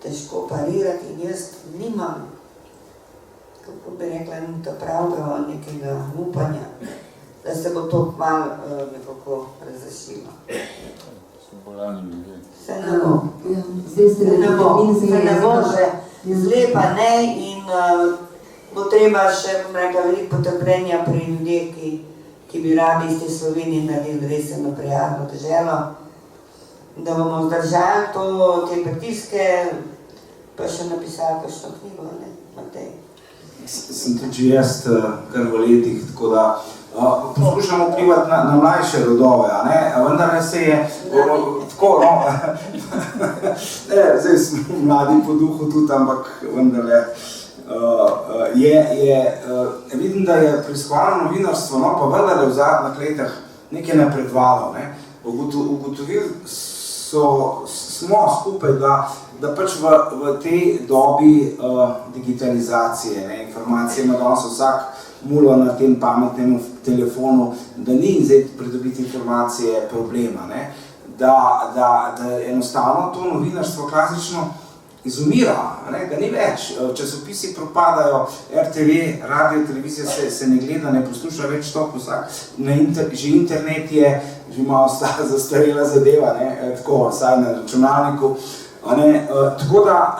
S3: težko parirati in jaz nimam, kako bi rekla, pravega nekega upanja, da se bo to malo nekako razrešilo. Se ne bo. Se ne bo že zlepa ne in bo treba še, bom rekla, veliko potrpljenja pri ljudeh, ki bi radi iz te Slovenije naredili resno prijazno deželo, da bomo zdržali te pritiske, pa še napisali kakšno knjigo, ne, Matej.
S2: Sem tudi jaz kar v letih, tako da poskušamo vplivati na mlajše rodove, vendar se je tako, zdaj smo mladi po duhu tudi, ampak vendar vidim, da je preiskovalno novinarstvo, pa vendar v zadnjih letih nekaj napredovalo. Ugotovili smo skupaj, da pač v tej dobi digitalizacije, informacije ima danes vsak mulo na tem pametnem telefonu, da ni zdaj pridobiti informacije problema, da enostavno to novinarstvo klasično izumira, da ni več. Časopisi propadajo, RTV, radio, televizija se ne gleda, ne posluša več to, že internet je že malo zastarela zadeva, tako, vsaj na računalniku. Tako da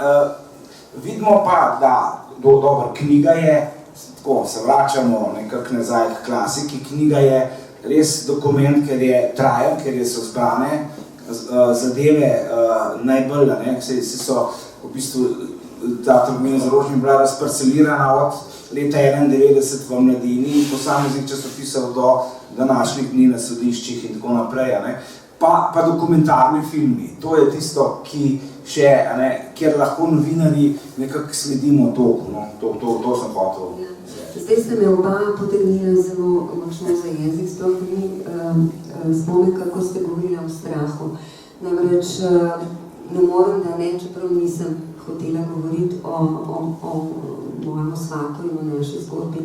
S2: vidimo pa, da dobro, knjiga je, tako se vračamo nekako nazaj k klasiki, knjiga je res dokument, ker je trajen, ker so zbrane zadeve najbolj, vse so v bistvu ta trgovina z orožjem bila razparcelirana od leta 1991 v mladini in posameznih časopisov do današnjih dni na sodiščih in tako naprej. Pa dokumentarni filmi, to je tisto, ki še, kjer lahko novinarji nekako sledimo toku, to sem hotel.
S1: Zdaj ste me oba potegnila zelo močno za jezik, sploh vi spomnik, kako ste govorili o strahu. Namreč ne morem, da ne, čeprav nisem hotela govoriti o mojem svaku in o naši zgodbi.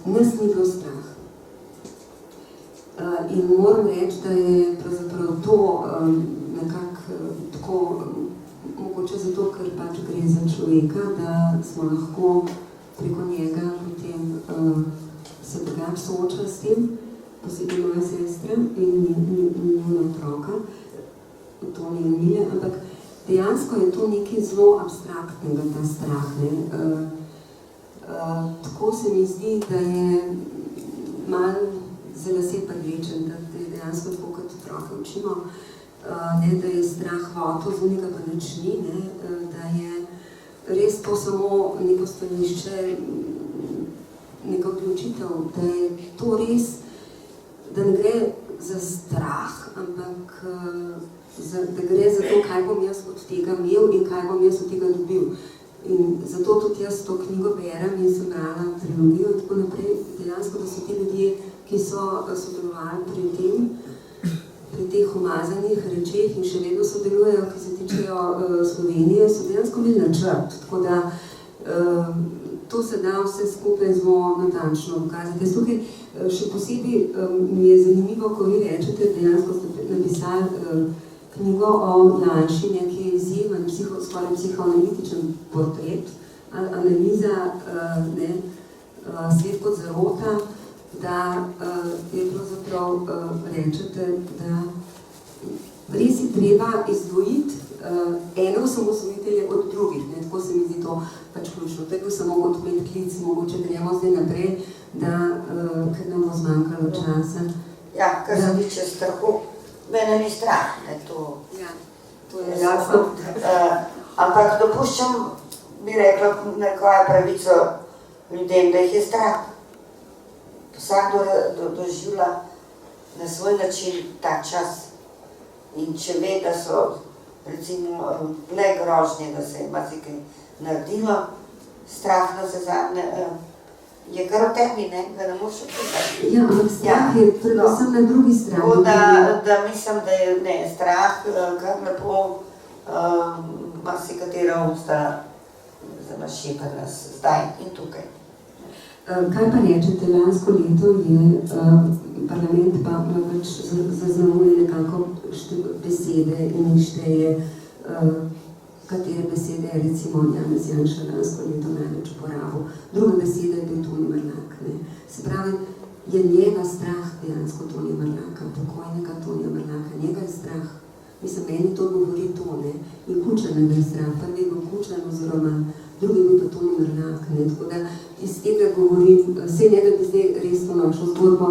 S1: Nas ni bilo strah. In moram reči, da je pravzaprav to nekako tako, mogoče zato, ker pač gre za človeka, da smo lahko preko njega potem se drugače soočali s tem, posebej moja sestra in njena otroka, Toni in Mile, ampak dejansko je to nekaj zelo abstraktnega, ta strah. Tako se mi zdi, da je malo za lase privlečen, da je dejansko tako, kot otroke učimo, da je strah hotel, zunega pa nič ni, da je res to samo neko stališče, neka odločitev, da je to res, da ne gre za strah, ampak da gre za to, kaj bom jaz od tega imel in kaj bom jaz od tega dobil. In zato tudi jaz to knjigo berem in sem brala trilogijo in tako naprej, dejansko, da so ti ljudje, ki so sodelovali pri tem, pri teh umazanih rečeh in še vedno sodelujejo, ki se tičejo Slovenije, so dejansko imeli načrt. Tako da to se da vse skupaj zelo natančno dokazati. Jaz tukaj še posebej mi je zanimivo, ko vi rečete, dejansko ste napisali knjigo o Janšine, ki je izjemen, skoraj psihoanalitičen portret, analiza Svet kot zarota, da je pravzaprav rečete, da res je treba izdvojiti ene osamosvojitelje od drugih. Ne? Tako se mi zdi to pač ključno. To je bil samo kot medklic, mogoče gremo zdaj naprej, da ker nam bo zmanjkalo časa.
S3: Ja, kar se tiče strahu, mene ni strah, ne, to je
S1: jasno.
S3: Ampak dopuščam, bi rekla, nekaj pravico ljudem, da jih je strah. Vsakdo doživlja na svoj način ta čas. In če ve, da so recimo le grožnje, da se je marsikaj naredilo, strah na zadnje, je kar v tebi, ne, ga ne moš opisati.
S1: Ja, ampak strah je predvsem na drugi strani.
S3: Tako da mislim, da je ne, strah kar lepo marsikatera usta zamašepa nas zdaj in tukaj.
S1: Kaj pa rečete, lansko leto je parlament pa pač zaznamuje nekako besede in šteje, katere besede je recimo Janez Janša lansko leto največ uporabil. Druga beseda je bil Toni Mrlak. Se pravi, je njega strah dejansko Toni Mrlaka, pokojnega Tonija Mrlaka, njega je strah. Mislim, meni to govori to, ne, in Kučanega je strah, prvi je bil Kučan oziroma drugi je bil pa Toni Mrlak, ne, tako da iz tega govorim, vse ne da bi zdaj res to našo zgodbo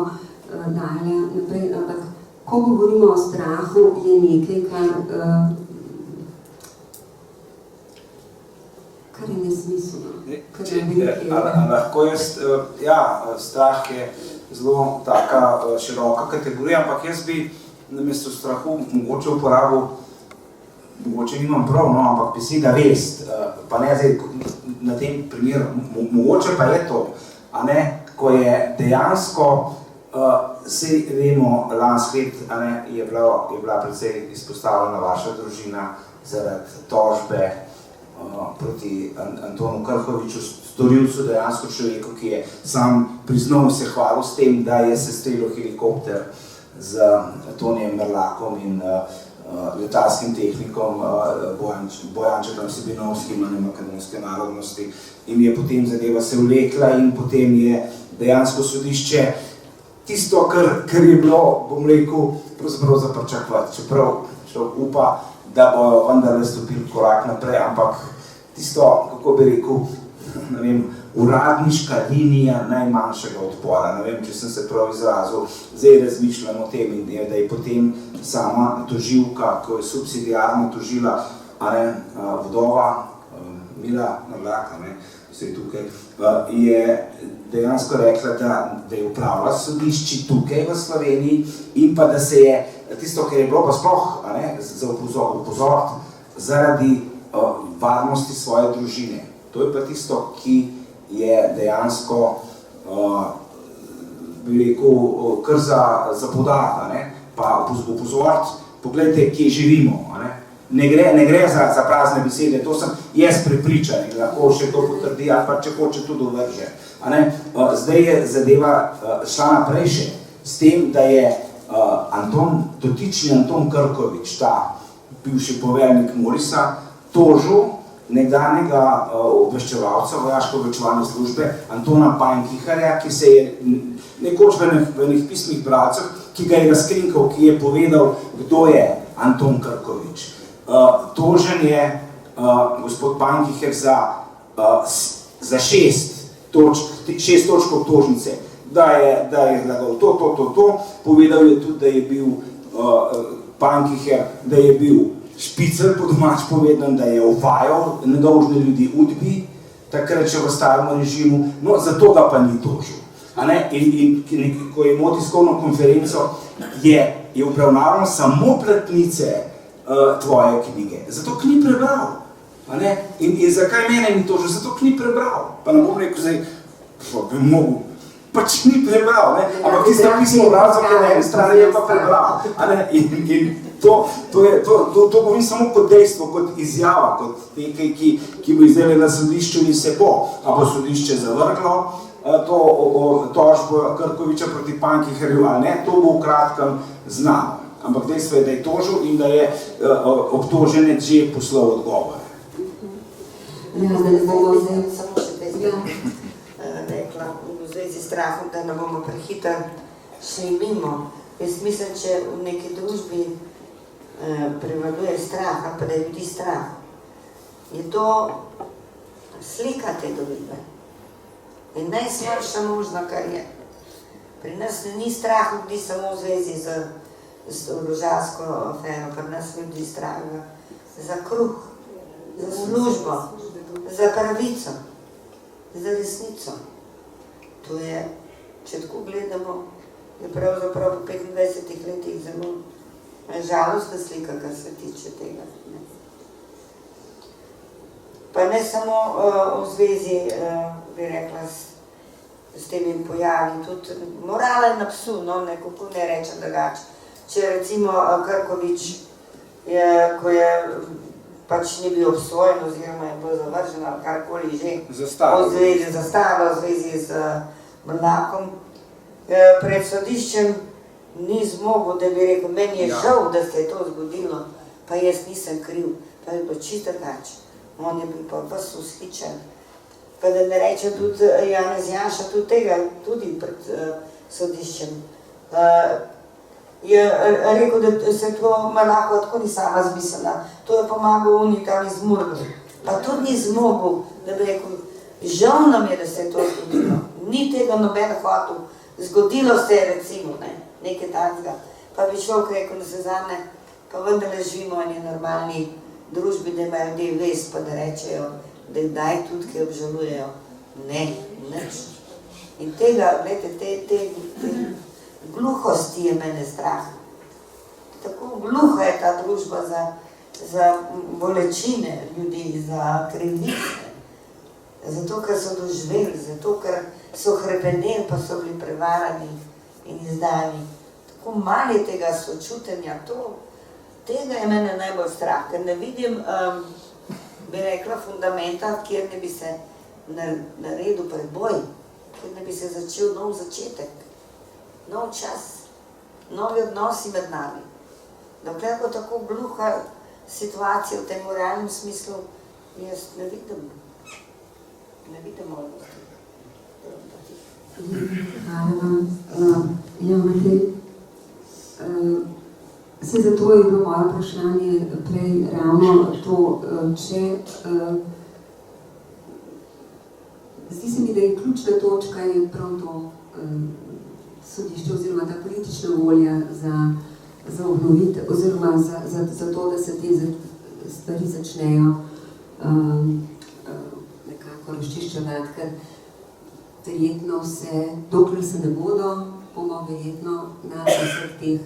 S1: dala naprej, ampak ko govorimo o strahu, je nekaj, kar je nesmiselno.
S2: Lahko jaz, ja, strah je zelo taka široka kategorija, ampak jaz bi namesto strahu mogoče uporabil, mogoče nimam prav, no, ampak beseda vest, pa ne zdaj na tem primeru, mogoče pa je to, a ne, ko je dejansko, saj vemo, lansko let je bila precej izpostavljena vaša družina zaradi tožbe proti Antonu Krkoviču, storilcu, dejansko človeku, ki je sam priznal in se hvalil s tem, da je sestrelil helikopter z Tonijem Mrlakom in letalskim tehnikom Bojančetom Sebinovskim, makedonske narodnosti, in je potem zadeva se vlekla in potem je dejansko sodišče tisto, kar je bilo, bom rekel, pravzaprav za pričakovati, čeprav človek upa, da bojo vendarle stopili korak naprej, ampak tisto, kako bi rekel, ne vem, uradniška linija najmanjšega odpora. Ne vem, če sem se prav izrazil, zdaj razmišljam o tem, da je potem sama tožilka, ko je subsidiarno tožila, vdova Mila Mrlak, vse tukaj, je dejansko rekla, da je upravila sodišči tukaj v Sloveniji in pa da se je tisto, kar je bilo pa sploh za upozoriti zaradi varnosti svoje družine. To je pa tisto, ki je dejansko, bi rekel, kar za podariti, pa upozoriti, pogledajte, kje živimo. Ne gre za prazne besede, to sem jaz prepričan in lahko še to potrdi, ali pa če hoče tudi vrže. Zdaj je zadeva šla naprej še s tem, da je dotični Anton Krkovič, ta bivši poveljnik Morisa, tožil nekdanjega obveščevalca vojaško-obveščevalne službe Antona Pankiharja, ki se je nekoč v enih pismih bralcev, ki ga je razkrinkal, ki je povedal, kdo je Anton Krkovič. Tožen je gospod Pankihar za 6 točk obtožnice, da je lagal to, povedal je tudi, da je bil Pankihar, da je bil špicer, po domač povedan, da je uvajal nedolžne ljudi udbi, takrat še v starem režimu, no zato ga pa ni tožil. In ko je imel tiskovno konferenco, je obravnaval samo platnice tvoje knjige, zato ki ni prebral. In zakaj mene ni tožil? Zato ki ni prebral. Pa ne bom rekel zdaj, bi mogel pač ni prebral, ne? Ampak tisto pismo razlog na eni strani je pa prebral. In to govorim samo kot dejstvo, kot izjava, kot nekaj, ki bo izdelal na sodišču in se bo. A bo sodišče zavrglo to tožbo Krkoviča proti Pankiherju ali ne, to bo v kratkem znano. Ampak dejstvo je, da je tožil in da je obtoženec že poslal odgovore.
S1: Ja, da ne bomo zdaj...
S3: Samo še dve rekla, v zvezi s strahom, da ne bomo prehitro šli mimo. Jaz mislim, če v neki družbi prevladuje strah, ali pa da je ljudi strah, je to slika te družbe. In najslabša možno, kar je. Pri nas ni strah ljudi samo v zvezi z orožarsko afero, pri nas ljudi strah za kruh, za službo, za pravico, za resnico. To je, če tako gledamo, je pravzaprav po 25 letih zelo žalostna slika, kar se tiče tega. Pa ne samo v zvezi, bi rekla, s temi pojavi, tudi morala je na psu, no, nekako ne rečem drugače. Če recimo Krkovič, ko je pač ni bil obsojen oziroma je bil zavržen ali karkoli že, zastaro v zvezi z Mrlakom, pred sodiščem ni zmogel, da bi rekel, meni je žal, da se je to zgodilo, pa jaz nisem kriv, pa je bilo čisto drugače. On je bil pa vas ushičen. Pa da ne reče tudi Janez Janša, tudi tega, tudi pred sodiščem. Je rekel, da se to Mrlako tako ni sama zmislila. To je pomagal unikam iz Murgla. Pa tudi ni zmogel, da bi rekel, žal nam je, da se je to zgodilo. Ni tega noben hotel. Zgodilo se je recimo, nekaj takega. Pa bi človek rekel, da se zame, pa vendarle živimo v eni normalni družbi, da imajo ljudje vest, pa da rečejo, da daj tudi, ki obžalujejo. Ne, nič. In tega, gledajte, te gluhosti je mene strah. Tako gluha je ta družba za bolečine ljudi, za krivice. Zato, ker so doživeli, zato, ker so hrepeneli, pa so bili prevarani in izdani. Tako malo je tega sočutenja, tega je mene najbolj strah, ker ne vidim, bi rekla, fundamenta, kjer ne bi se naredil preboj, kjer ne bi se začel nov začetek, nov čas, novi odnosi med nami. Dokler bo tako gluha situacija v tem moralnem smislu, jaz ne vidim možnosti.
S1: Hvala vam. Ja, Matej, se zato je bilo moje vprašanje prej ravno to, če zdi se mi, da je ključna točka je prav to sodišče oziroma ta politična volja za obnovitev oziroma za to, da se te stvari začnejo nekako razčiščevati, ker verjetno se, dokler se ne bomo verjetno na vseh teh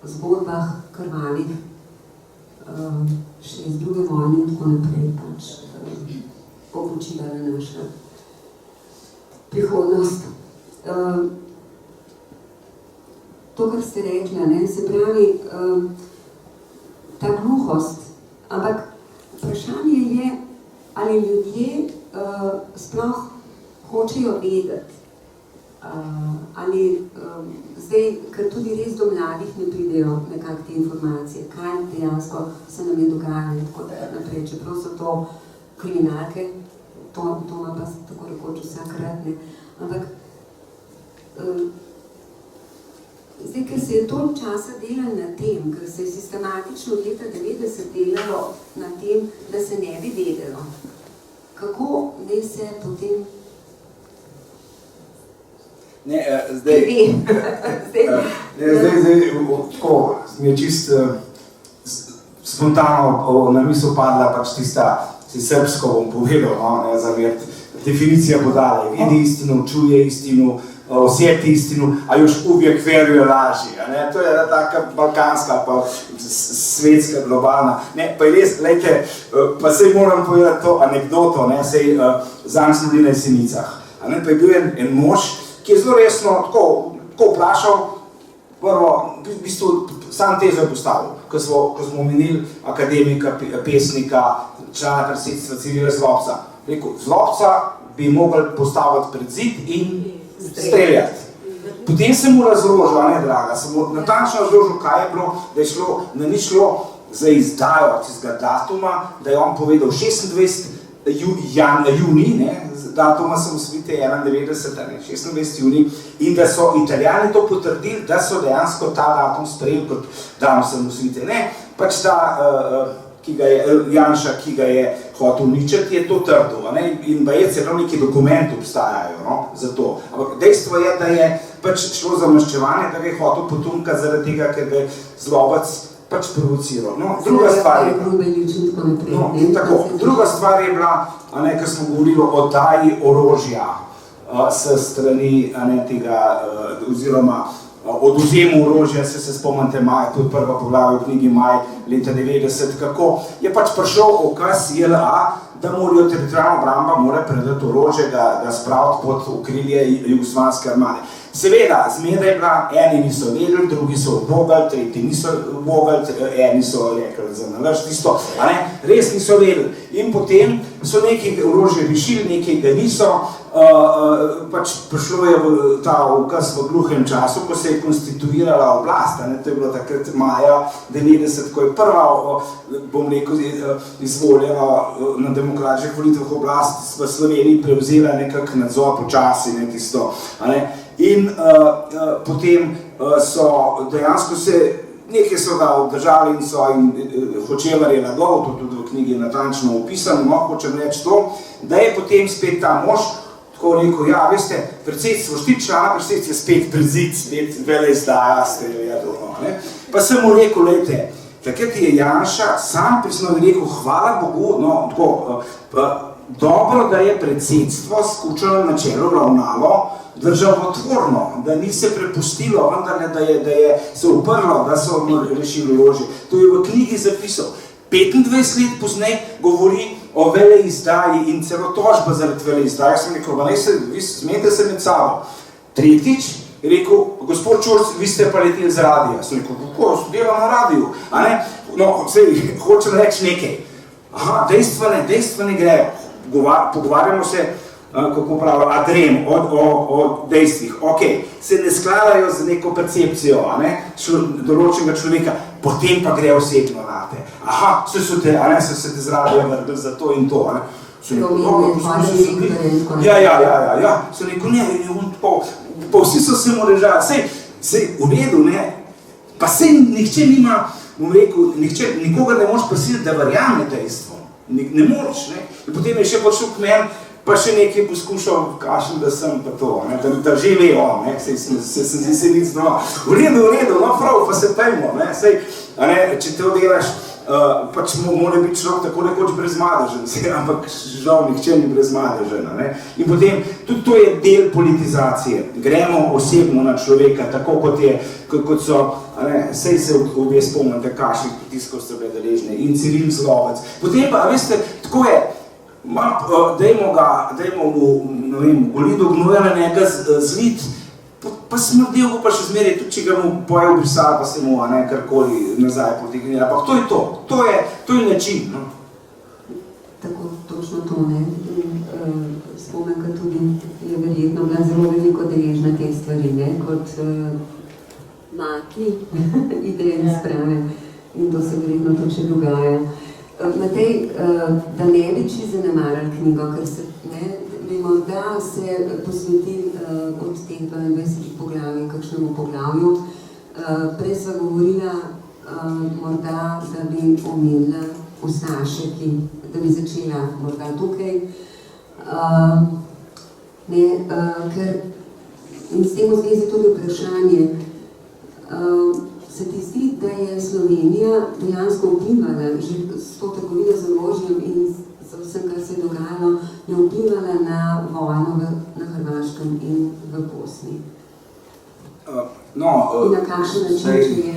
S1: zgodbah krvavih še iz druge vojne in tako naprej pač počivala naša prihodnost. To, kar ste rekli, se pravi ta gluhost, ampak vprašanje je, ali ljudje sploh hočejo vedeti, ali zdaj, ker tudi res do mladih ne pridejo nekako te informacije, kaj dejansko se nam je dogajalo in tako naprej, čeprav so to kriminalke, to ima pa tako rekoč vsakrat, ne. Ampak zdaj, ker se je toliko časa delalo na tem, ker se je sistematično od leta 90 delalo na tem, da se ne bi vedelo, kako naj se potem
S2: Zdaj, tako, mi je čist spontano na misel padla pač tista, srbsko bom povedal, definicija podala, vidi istinu, čuje istinu, osjeti istinu, a još uvijek vjeruje laži. To je taka balkanska, pa svetska, globalna. Pa je res, lejte, pa sej moram povedati to anekdoto, sej zanj smo bili na Jesenicah. Pa je bil en mož, ki je zelo resno tako vprašal, prvo, v bistvu sam tezo je postavil, ko smo omenili akademika, pesnika, člana predsedstva Cirila Zlobca. Rekel, Zlobca bi mogli postaviti pred zid in streljati. Potem sem mu razložil, ne draga, sem mu natančno razložil, kaj je bilo, da ni šlo za izdajo tistega datuma, da je on povedal 26. juni, datuma sem usvite 91, 26. juni, in da so Italijani to potrdili, da so dejansko ta datum sprejeli kot dan sem usvite. Ne, pač ta Janša, ki ga je hotel uničiti, je to trdil, in baje celo neki dokumenti obstajajo za to. Ampak dejstvo je, da je pač šlo za maščevanje, da ga je hotel potumkati zaradi tega, ker ga je Zlobec pač provociral. Druga stvar je bila, ker smo govorili o daji orožja s strani tega, oziroma odvzemu orožja, se spomnite Maja, to je prva poglavja v knjigi Maj leta 90, kako je pač prišel ukaz JLA, da morajo teritorialna obramba mora predati orožje, ga spraviti pod okrilje Jugoslavijske armade. Seveda, zmeda je bila, eni niso vedeli, drugi so odbogali, tretji niso odbogali, eni so rekli za nalaž, tisto, res niso vedeli. In potem so nekaj orožje rešili, nekaj ga niso, pač prišlo je ta ukaz v gluhem času, ko se je konstituirala oblast, to je bilo takrat maja 90, ko je prva, bom rekel, izvoljena na demokratičnih volitvah oblast v Sloveniji prevzela nekak nadzor počasi, tisto, in potem so dejansko se, nekaj so ga obdržali in so Hočevar je nagol, to tudi v knjigi je natančno opisano, hočem reči to, da je potem spet ta mož tako rekel, ja, veste, predsedstvo, 4 člana predsedstva spet prezid, spet vele izdaja, pa sem mu rekel, lejte, takrat je Janša sam prisnovi rekel, hvala Bogu, dobro, da je predsedstvo skušalo na čelo ravnalo državotvorno, da ni se prepustilo, vendar da je se uprlo, da so rešili orožje. To je v knjigi zapisal. 25 let pozneje govori o veleizdaji in celo tožba zaradi veleizdaje. Sem rekel, vi smete se med sabo. Tretjič je rekel, gospod Čurc, vi ste pa leteli z radija. Sem rekel, kako, delam na radiju? Hočem reči nekaj. Dejstva ne grejo. Pogovarjamo se, kako pravijo, adrem, o dejstvih. Ok, se ne skladajo z neko percepcijo določenega človeka, potem pa gre osebno nate. So se te zradijo vrgli za to in to. Ja. So rekel, ne, pa vsi so se mu režali, sej v redu, pa sej nihče nima, bom rekel, nikogar ne moš prisiliti, da verjame dejstvo. Ne moreš, in potem je še prišel k meni, pa še nekaj poskušal kašem, da sem pa to, da že ve on, se nic doma. V redu, prav, pa se pejmo, če te odelaš, pač mora biti človek tako nekoč brezmadežen, ampak žal nihče ni brezmadežen. In potem, tudi to je del politizacije. Gremo osebno na človeka, tako kot so, sej se obje spomnite, kakšnih pritiskov so bile deležne, in Ciril Zlobec. Potem pa, veste, tako je, dajmo mu golido gnojenega zlit, pa smrdel bo pa še zmeraj, tudi če ga mu poje v brisal, pa se mu karkoli nazaj potegnila. Ampak to je to, to je način.
S1: Tako, točno to, Spomenka tudi je verjetno bila zelo veliko deležna te stvari, kot mati ideje sprave, in to se verjetno tudi še dogaja. Matej, da ne bi čisto zanemarali knjigo, ker bi morda se posvetili od teh 22 poglavij, kakšnemu poglavju. Prej sva govorila morda, da bi omenila ustaše, da bi začela morda tukaj. In s tem v zvezi tudi vprašanje, se ti zdi, da je Slovenija dejansko vplivala, že s to trgovino z orožjem in z vsem, kar se je dogajalo, je vplivala na vojno na Hrvaškem in v Bosni? In na kakšen način, če je?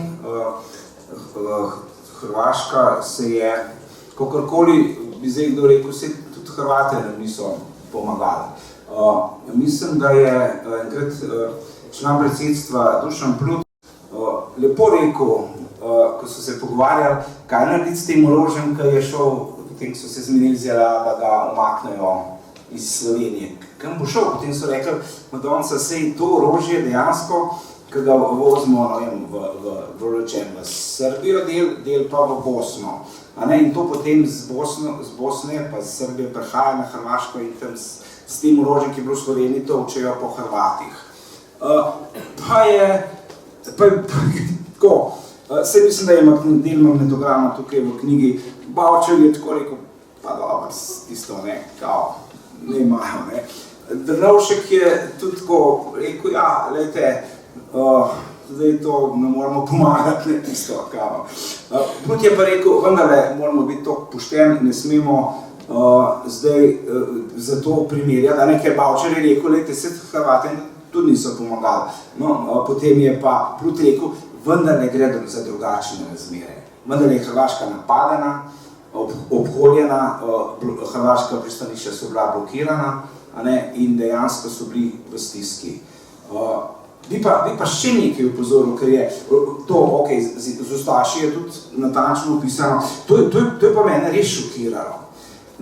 S2: Hrvaška se je, kakorkoli bi zdaj kdo rekel, se tudi Hrvate niso pomagali. Mislim, da je enkrat član predsedstva Dušan Plut lepo rekel, ko so se pogovarjali, kaj narediti s tem orožjem, ki je šel, potem so se zmenili zelo, da ga umaknejo iz Slovenije. Kam bo šel? Potem so rekli, Madonca, sej to orožje dejansko, ki ga vozimo, ne vem, v Srbijo, del pa v Bosno. In to potem z Bosne pa z Srbije prihaja na Hrvaško in tam s tem orožjem, ki je bilo v Sloveniji, to učejo po Hrvatih. Pa je tako, saj mislim, da je del magnetograma tukaj v knjigi, Bavčar je tako rekel, pa dobro, tisto, ne, kao, ne imajo, ne. Drnovšek je tudi tako rekel, ja, lejte, zdaj to ne moramo pomagati, ne tisto, kao. Plut je pa rekel, vendarle moramo biti toliko pošteni, ne smemo zdaj za to primerjati, da nekaj Bavčar je rekel, lejte, se Hrvate tudi niso pomagali. No, potem je pa Plut rekel, vendar ne gre za drugačne razmere. Vendar je Hrvaška napadena, obkoljena, hrvaška pristanišča so bila blokirana, in dejansko so bili v stiski. Bi pa še nekaj upozoril, ker je to, ok, z Ustaši je tudi natančno opisano, to je pa mene res šokiralo.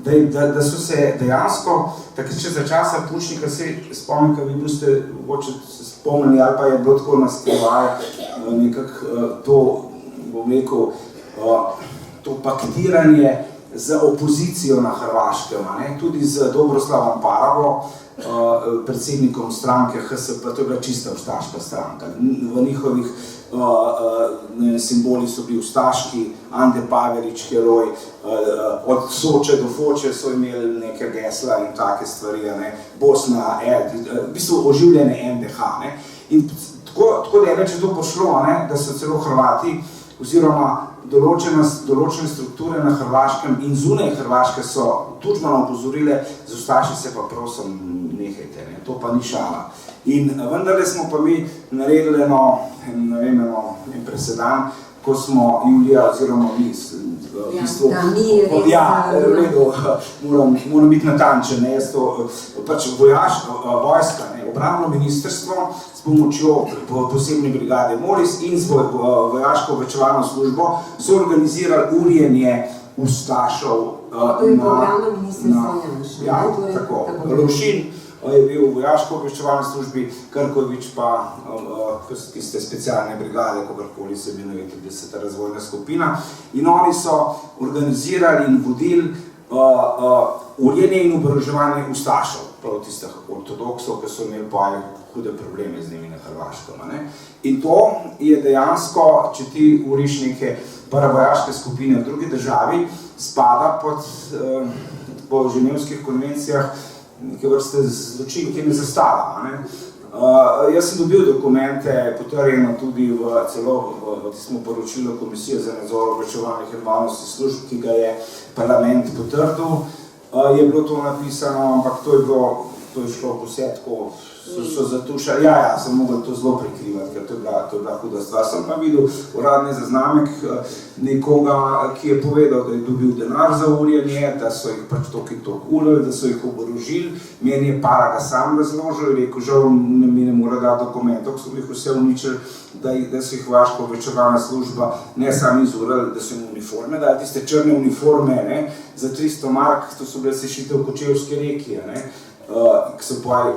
S2: Da so se dejansko, tako če za časa Pučnika se spomnim, kaj vi boste mogoče se spomnili, ali pa je bilo tako naskrivaj nekako to, bom rekel, to paktiranje z opozicijo na Hrvaškem, tudi z Dobroslavom Parago, predsednikom stranke HSP, to je bila čista ustaška stranka. V njihovih simboli so bili ustaški, Ante Pavelić, heroj, od Soče do Foče so imeli neke gesla in take stvari, Bosna, v bistvu oživljene NDH. In tako da je več to pošlo, da so celo Hrvati oziroma določene strukture na Hrvaškem in zunaj Hrvaške so Tudžmana opozorile, z Ustaši se pa prosim nehajte, to pa ni šala. In vendarle smo pa mi naredili en presedan, ko smo Julija oziroma mi v bistvu, v redu, moram biti natančen, pač vojska, obrambno ministrstvo s pomočjo posebne brigade Moris in z vojaško obveščevalno službo so organizirali urjenje ustašov tako. Lovšin je bil v vojaško obveščevalni službi, Krkovič pa tiste specialne brigade, kogarkoli se bi, ne vem, 30. razvojna skupina. In oni so organizirali in vodili urjenje in oboroževanje ustašov, prav tistih ortodoksov, ki so imeli pa hude probleme z njimi na Hrvaškem. In to je dejansko, če ti uriš neke paravojaške skupine v drugi državi, spada po ženevskih konvencijah neke vrste zločin, ki ne zastara. Jaz sem dobil dokumente, potrjeno tudi celo v tistem poročilu Komisije za nadzor obveščevalnih in varnostnih služb, ki ga je parlament potrdil, je bilo to napisano, ampak to je šlo vse tako, so zatušali, sem mogel to zelo prikrivati, ker to je bila huda stvar. Sem pa videl uradni zaznamek nekoga, ki je povedal, da je dobil denar za urjenje, da so jih pač toliko in toliko urili, da so jih oborožili. Meni je Paraga sam razložil, je rekel, žal mi ne mora dati dokumentov, ko so jih vse uničili, da so jih vojaška obveščevalna služba ne sami izurili, da so jim uniforme, da tiste črne uniforme za 300 mark, to so bile sešite v Kočevski reki, ki so pa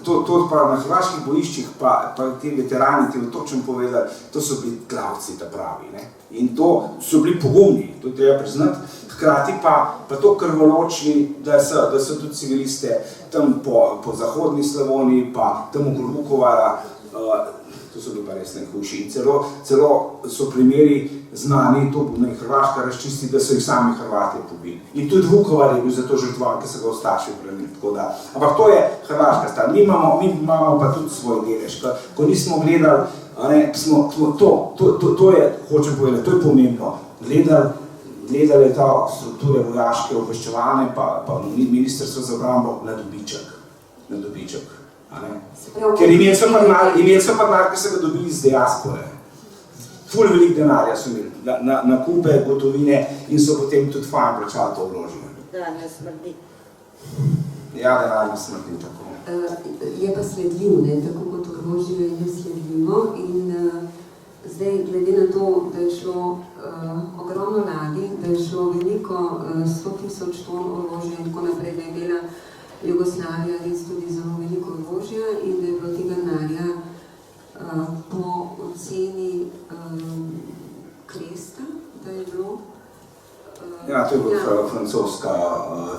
S2: to pa na hrvaških bojiščih, pa ti veterani, ti točno povedali, to so bili glavci ta pravi. In to so bili pogumni, to treba priznati, hkrati pa to krvoločni, da so tudi civiliste tam po zahodni Slavoniji, pa tam okrog Vukovara, to so bili pa res najhujši. In celo so primeri znani, to bo Hrvaška razčisti, da so jih sami Hrvati pobili. In tudi Vukovar je bil za to žrtvovan, ki so ga Ustaši branili. Ampak to je hrvaška stvar. Mi imamo pa tudi svoj delež. Ko nismo gledali, to je, hočem povedati, to je pomembno. Gledali ta strukture vojaške, obveščevalne, pa ministrstvo za obrambo na dobiček. Ker imeli so pa denar, ki so ga dobili iz diaspore. Ful velik denarja so imeli, na kupe, gotovine in so potem tudi fajn plačali to orožje.
S3: Da, ne smrdi.
S2: Ja, denarna smrt ni tako.
S1: Je pa sledljiv, ne, tako kot orožje je sledljivo in zdaj, glede na to, da je šlo ogromno ladij, da je šlo veliko 100.000 ton orožja in tako naprej, da je imela Jugoslavija res tudi zelo veliko orožja in da je bilo tega denarja po oceni Kresta, da je bilo.
S2: Ja, to je bila francoska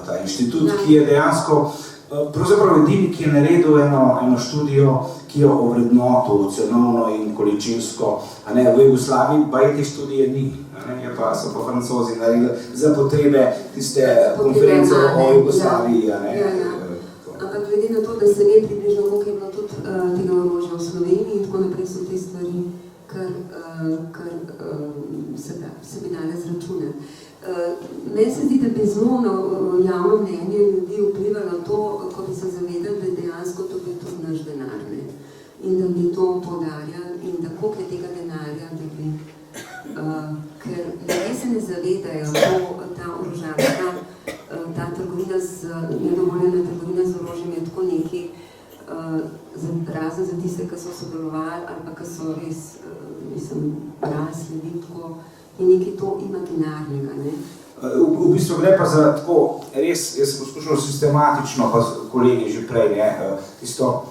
S2: ta inštitut, ki je dejansko pravzaprav edini, ki je naredil eno študijo, ki jo ovrednotil cenovno in količinsko. V Jugoslaviji pa je te študije ni. So pa Francozi naredili za potrebe tiste konference o Jugoslaviji.
S1: Ampak glede na to, da se ve približno, koliko je bilo tudi tega orožja v Sloveniji in tako naprej, so te stvari, kar se bi dale zračunati. Meni se zdi, da bi zelo na javno mnenje ljudi vplivalo to, ko bi se zavedali, da je dejansko to bil tudi naš denar, ne? In da bi to poudarjali in da koliko je tega denarja, da bi, ker ljudje se ne zavedajo, ta orožarska, ta trgovina nedovoljena trgovina z orožjem je tako nekaj, razen za tiste, ki so sodelovali ali pa ki so res, rasli, tako, je nekaj to imaginarnega, ne?
S2: V bistvu gre pa za tako, res, jaz sem poskušal sistematično, pa kolegi že prej, tisto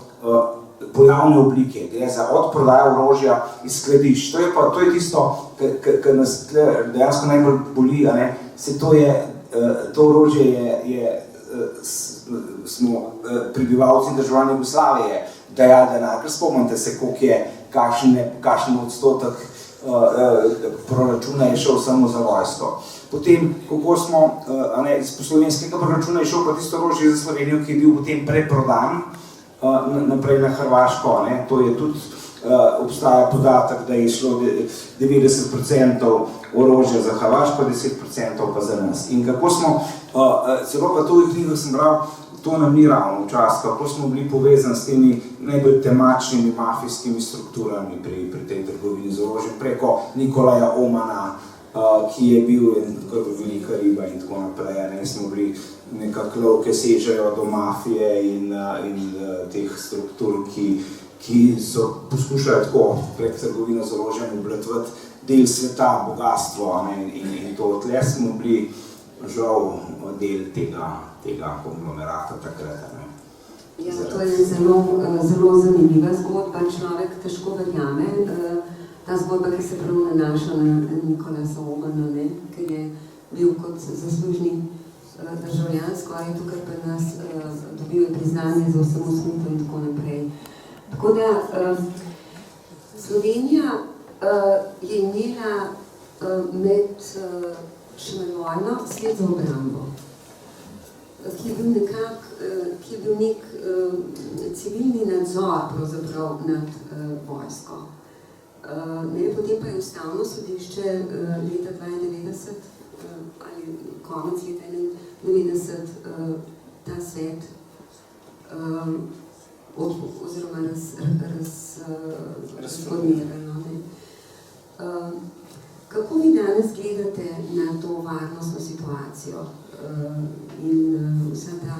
S2: pojavne oblike, gre za odprodajo orožja iz skladišč. To je tisto, kar nas dejansko najbolj boli, to orožje smo prebivalci državljani Jugoslavije dajali denar, ker spomnite se, koliko je, kakšen odstotek proračuna je šel samo za vojsko. Potem, kako smo, iz slovenskega proračuna je šel pa tisto orožje za Slovenijo, ki je bil potem preprodan naprej na Hrvaško, to je tudi, obstaja podatek, da je šlo 90% orožja za Hrvaško, 10% pa za nas. In kako smo, celo pa to v knjigah sem bral, to nam ni ravno včasih, kako smo bili povezani s temi najbolj temačnimi mafijskimi strukturami pri tej trgovini z orožjem, preko Nikolaja Omana, ki je bil kar velika riba in tako naprej. Smo bili nekako lovke sežejo do mafije in teh struktur, ki so poskušali tako prek trgovine z orožjem obvladovati del sveta, bogatstvo in to. Tle smo bili žal del tega konglomerata takrat.
S1: Ja, to je zelo zanimiva zgodba, človek težko verjame. Ta zgodba, ki se prav nanaša na Nikolasa Omana, ker je bil kot zaslužni državljan, skoraj tukaj pri nas dobil je priznanje za osamosvojitev in tako naprej. Tako da Slovenija je imela med še med vojno svet za obrambo, ki je bil nek civilni nadzor pravzaprav nad vojsko. Potem pa je Ustavno sodišče leta 1992 ali konec leta 1991 ta svet oziroma razformiralo. Kako vi danes gledate na to varnostno situacijo in vsa ta,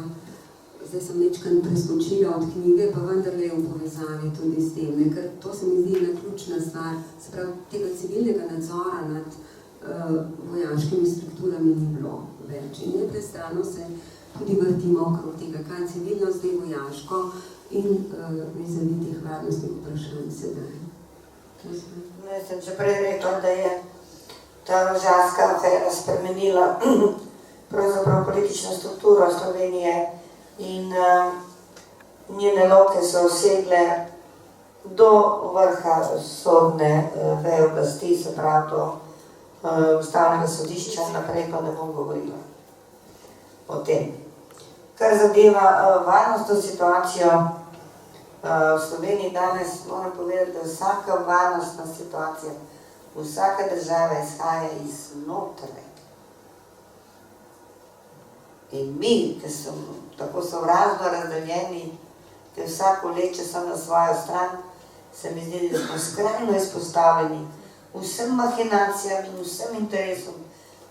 S1: zdaj sem nekaj preskočila od knjige, pa vendarle je v povezavi tudi s tem, ker to se mi zdi ena ključna stvar, se pravi, tega civilnega nadzora nad vojaškimi strukturami ni bilo več in neprestano se tudi vrtimo okrog tega, kaj je civilno, zdaj vojaško in vizavi teh varnostnih vprašanj sedaj.
S3: Jaz sem že prej rekla, da je ta orožarska afera spremenila pravzaprav politično strukturo Slovenije in njene lovke so segle do vrha sodne veje oblasti, se pravi do Ustavnega sodišča, naprej pa ne bom govorila o tem. Kar zadeva varnostno situacijo v Sloveniji danes, moram povedati, da vsaka varnostna situacija, vsaka država izhaja iznotraj. In mi, ki smo tako sovražno razdeljeni, ki vsako leče samo na svojo stran, se mi zdi, da smo skrajno izpostavljeni vsem mahinacijam in vsem interesom,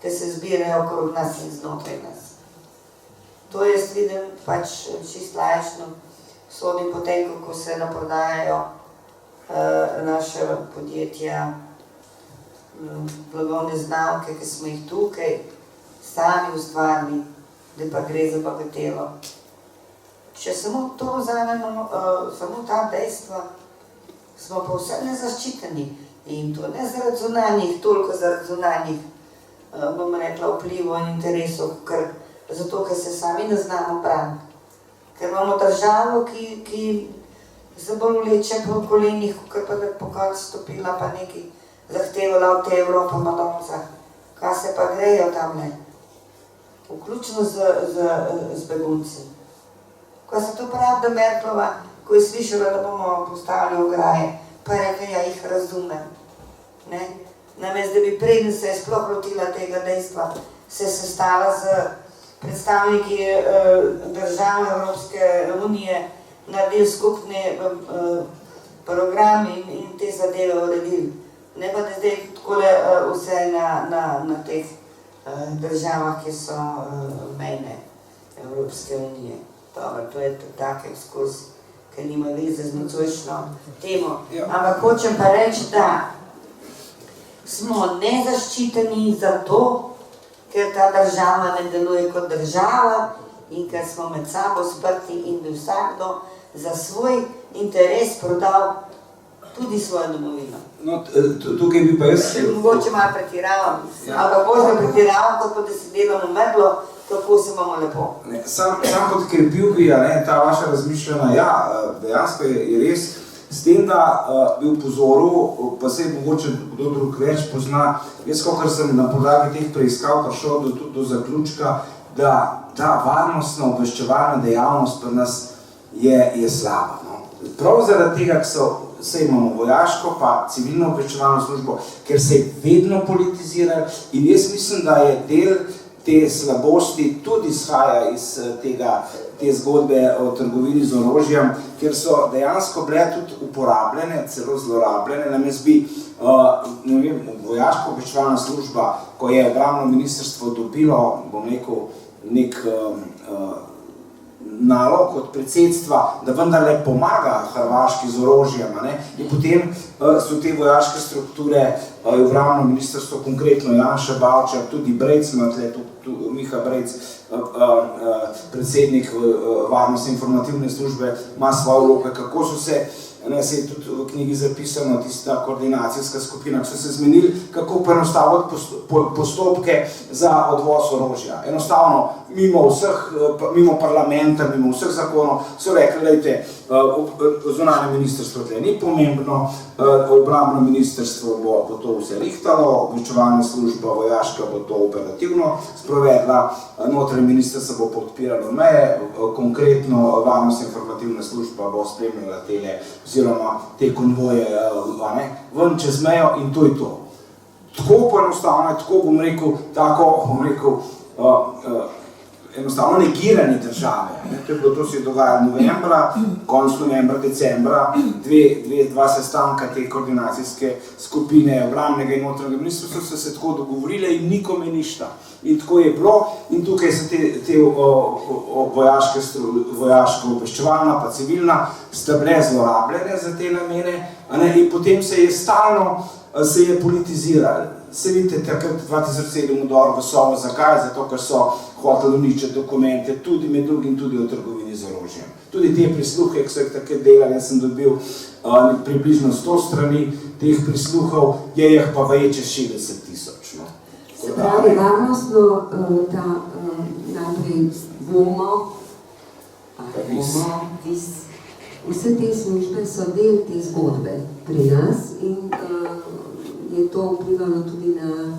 S3: ki se zbirajo okrog nas in znotraj nas. To jaz vidim pač čisto laično, sodim potem, kako se naprodajajo naše podjetja, blagovne znamke, ki smo jih tukaj sami ustvarili, da pa gre za bagatelo. Če samo to vzamemo, samo ta dejstva, smo pa vse nezaščiteni. In to ne zaradi zunanjih, toliko zaradi zunanjih, bom rekla, vplivov in interesov, zato, ker se sami ne znamo braniti. Ker imamo državo, ki se bolj vleče po kolenih, ker pa da pokal stopila pa nekaj zahtevala od te Evropa Madonca. Kaj se pa grejo tamle? Vključno z begunci. Ko se to pravi, da Merklova, ko je slišala, da bomo postavili ograje, pa je rekla, ja, jih razumem. Namesto, da bi preden se je sploh lotila tega dejstva, se sestala z predstavniki držav Evropske unije, naredili skupni program in te zadeve uredili. Ne pa da zdaj takole vse na teh državah, ki so mejne Evropske unije. Dobro, to je tak ekskurs, ker nima veze z nocojšnjo temo. Ampak hočem pa reči, da smo nezaščiteni zato, ker ta država ne deluje kot država in ker smo med sabo sprti in bi vsakdo za svoj interes prodal tudi svojo domovino.
S2: No, tukaj bi pa jaz...
S3: Mogoče malo pretiravam, ampak bolj pretiravam, kot pa da se delamo medlo, kako se imamo lepo.
S2: Sam podkrepil bi ta vaša razmišljanja, dejansko je res, s tem, da bi upozoril, pa se mogoče kdo drug več pozna, jaz kakor sem na podlagi teh preiskav prišel do zaključka, da ta varnostna obveščevalna dejavnost pri nas je slaba. Prav zaradi tega, ker se imamo vojaško pa civilno obveščevalno službo, ker se je vedno politizirali in jaz mislim, da je del te slabosti tudi izhaja iz te zgodbe o trgovini z orožjem, ker so dejansko bile tudi uporabljene, celo zlorabljene, namesto bi vojaško obveščevalna služba, ko je obrambno ministrstvo dobilo, bom rekel, nek nalog od predsedstva, da vendarle pomaga Hrvaški z orožjem, in potem so te vojaške strukture, obrambno ministrstvo, konkretno Janša Bavčar, tudi Brejc, Miha Brejc, predsednik varnostne informativne službe, ima svojo vlogo, kako so se je tudi v knjigi zapisano, tista koordinacijska skupina, ki so se zmenili, kako poenostaviti postopke za odvoz orožja. Enostavno, mimo parlamenta, mimo vseh zakonov, so rekli, lejte, zunanje ministrstvo tle ni pomembno, obrambno ministrstvo bo to vse rihtalo, obveščevalna služba vojaška bo to operativno sprovedla, notranje ministrstvo bo podpiralo meje, konkretno varnostna informativna služba bo spremljala oziroma te konvoje ven čez mejo in to je to. Tako poenostavno je, tako bom rekel, enostavno negiranje države. To se je dogajalo novembra, konec novembra, decembra, dva sestanka te koordinacijske skupine obrambnega in notranjega ministrstva so se tako dogovorile in nikome ništa. In tako je bilo in tukaj so te vojaško obveščevalna pa civilna sta bile zlorabljene za te namene in potem se je stalno politizirali. Se vidite, takrat 2007 udor v Sovo, zakaj? Zato, ker so hoteli uničiti dokumente, tudi med drugim tudi o trgovini z orožjem. Tudi te prisluhe, ki so jih takrat delali, jaz sem dobil približno 100 strani teh prisluhov, je jih pa več 60 000.
S1: Se pravi, varnostno, da najprej bomo, vse te službe so del te zgodbe pri nas in je to vplivalo tudi na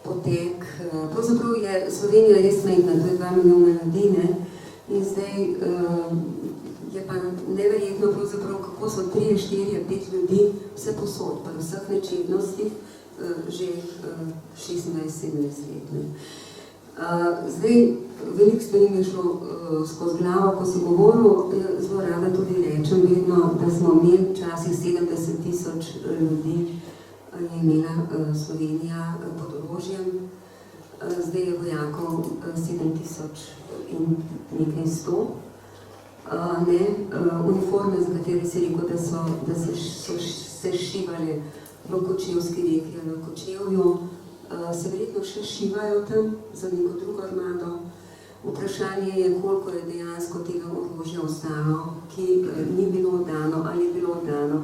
S1: potek. Pravzaprav je Slovenija res majhna, to je 2 milijona ljudi, in zdaj je pa neverjetno pravzaprav, kako so 3, 4, 5 ljudi vse posod, pa vseh nečednostih, že 26-27 let. Zdaj, veliko stvari mi je šlo skozi glavo, ko sem govoril, zelo rada tudi rečem vedno, da smo imeli včasih 70 000 ljudi, je imela Slovenija pod orožjem. zdaj je vojakov 7000 in nekaj 100. Uniforme, za katere si rekel, da so se šivali v Kočevski reki ali v Kočevju, se verjetno še šivajo tam za neko drugo armado. Vprašanje je, koliko je dejansko tega orožja ostalo, ki ni bilo oddano ali je bilo oddano,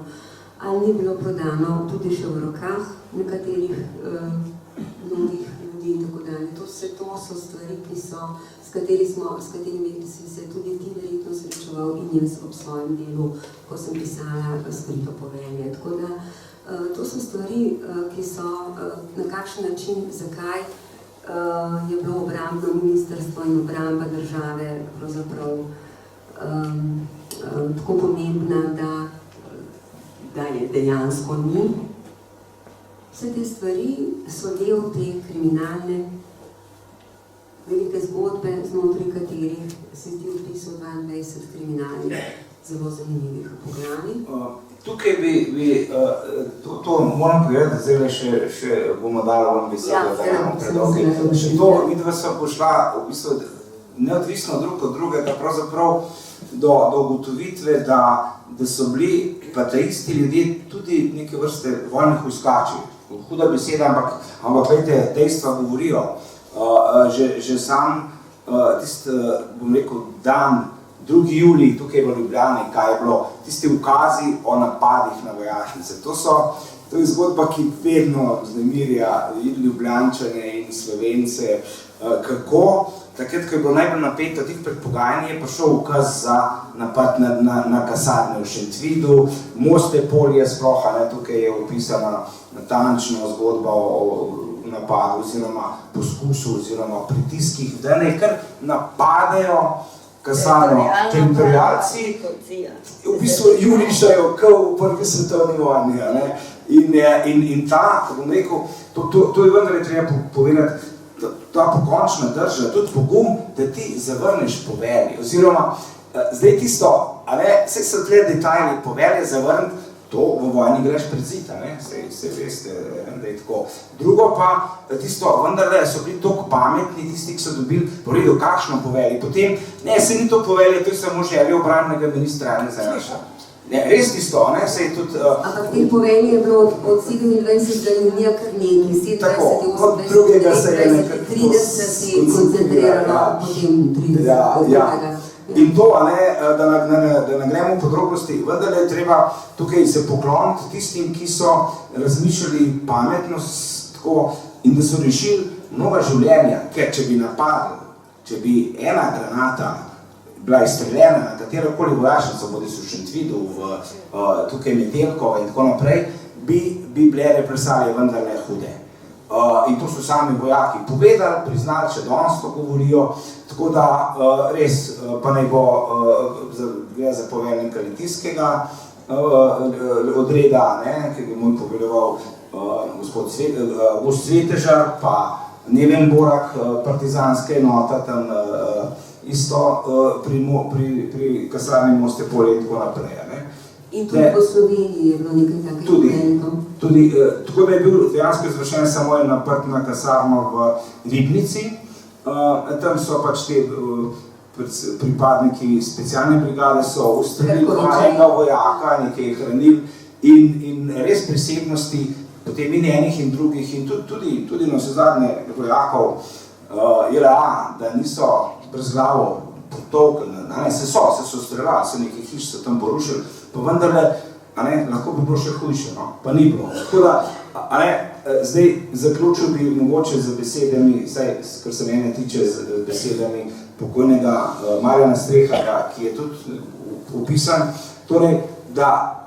S1: ali ni bilo prodano tudi še v rokah nekaterih mnogih ljudi in tako dalje. To so stvari, s katerimi si se tudi ti verjetno srečeval in jaz ob svojem delu, ko sem pisala Skrito povelje. Tako da to so stvari, ki so na kakšen način, zakaj je bilo obrambno ministrstvo in obramba države pravzaprav tako pomembna, da je dejansko ni. Vse te stvari so del te kriminalne velike zgodbe, znotraj katerih se zdi opisal 22 kriminalnih, zelo zanimivih poglavij.
S2: Tukaj bi to moram povedati, da zdaj še bomo dali vam besedo, da imamo predolgi. Še to, vidva sva pošla v bistvu neodvisno drug od drugega, pravzaprav do ugotovitve, da so bili pa ta isti ljudje tudi neke vrste vojnih hujskači. Huda beseda, ampak gledajte, dejstva govorijo. Že sam tisti, bom rekel, dan 2. julij tukaj v Ljubljani, kaj je bilo, tisti ukazi o napadih na vojašnice. To je zgodba, ki vedno vznemirja Ljubljančane in Slovence, kako takrat, ko je bilo najbolj napeto, tik pred pogajanji je prišel ukaz za napad na kasarne v Šentvidu, Moste polje sploh, tukaj je opisana natančno zgodba o napadu oziroma poskusu oziroma pritiskih, da naj kar napadejo kasarno teritorialci, v bistvu jurišajo v prvi svetovni vojni. In ta, bom rekel, to je vendar treba povedati, ta pokončna drža, tudi pogum, da ti zavrneš povelje, oziroma zdaj tisto, vse so tle detajli povelje zavrniti, to v vojni greš pred zid, se veste, da je tako. Drugo pa, tisto, vendarle so bili toliko pametni, tisti, ki so dobili povedal, kakšno povelje. Potem, se ni to povelje, to je samo želje obrambnega ministra Janeza Janše. Res tisto, se je tudi...
S1: Ampak teh povelje je bilo od 27. junija kar nekaj, 27. 28. 30 se je koncentriralo, potem 30.
S2: In to, da ne gremo v podrobnosti, vendar je treba tukaj se pokloniti tistim, ki so razmišljali pametno in da so rešili mnoga življenja, ker če bi napadli, če bi ena granata bila izstreljena na katerokoli vojašnico, bodi so v Šentvidu, tukaj Metelkova in tako naprej, bi bile represalije vendarle hude. In to so sami vojaki povedali, priznali, še danes to govorijo, tako da res pa naj bo za poveljnika litijskega odreda, ki je moj poveljeval gospod Svetežar, pa Neven Borak, partizanska enota tam isto pri kasarni Moste polje in tako naprej.
S1: In tudi po Sloveniji je bilo nekaj takih momentov.
S2: Tako da je bil dejansko izvršen samo en napad na kasarno v Ribnici. Tam so pač te pripadniki specialne brigade so ustrelili enega vojaka, nekaj hranil in res prisebnosti, potem in enih in drugih in tudi na vse zadnje vojakov JLA, da niso brezglavo potolkali, se so streljali, se nekaj hiš so tam porušili, pa vendarle, lahko bi bilo še hujše, pa ni bilo. Tako da, zdaj zaključil bi mogoče z besedami, vsaj, kar se mene tiče, z besedami pokojnega Marjana Streharja, ki je tudi opisan, torej, da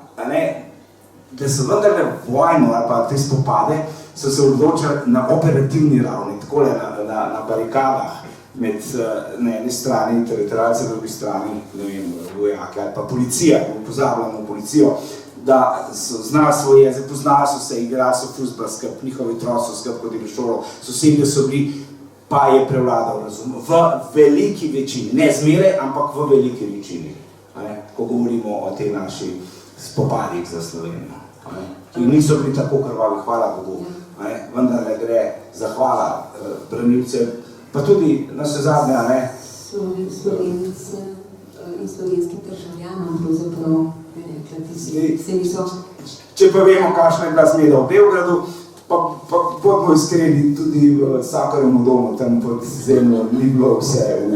S2: so vendarle vojno ali pa te spopade, so se odločali na operativni ravni, takole na barikadah, med na eni strani teritorialce, na drugi strani, ne vem, vojaki ali pa policija, pozabljamo policijo, da so znali svoj jezik, poznali so se, igrali so fuzbal skrb, njihovi otroci so skrb hodili v šolo, sosedje so bili, pa je prevladal razum. V veliki večini, ne zmeraj, ampak v veliki večini, ko govorimo o tej naši spopadih za Slovenijo, ki niso bili tako krvavi, hvala Bogu. vendarle gre zahvala branilcem, pa tudi na vse zadnje,
S1: Slovencem in slovenskim državljanom pravzaprav, bi rekla, se niso.
S2: Če pa vemo, kakšna je bila zmeda v Beogradu, pa bodimo iskreni, tudi v Sakarjevem domu, tam pod zemljo, ni bilo vse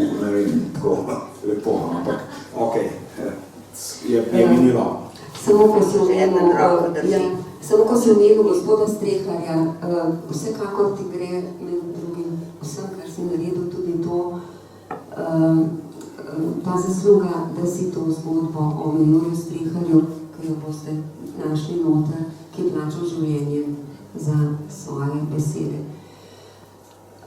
S2: tako lepo, ampak okej, je minilo.
S1: Samo ko si omenil gospoda Streharja, vsekakor ti gre med drugim vsem, kar si naredil, tudi to, ta zasluga, da si to zgodbo o Majorju Streharju, ki jo boste našli noter, ki je plačal življenjem za svoje besede.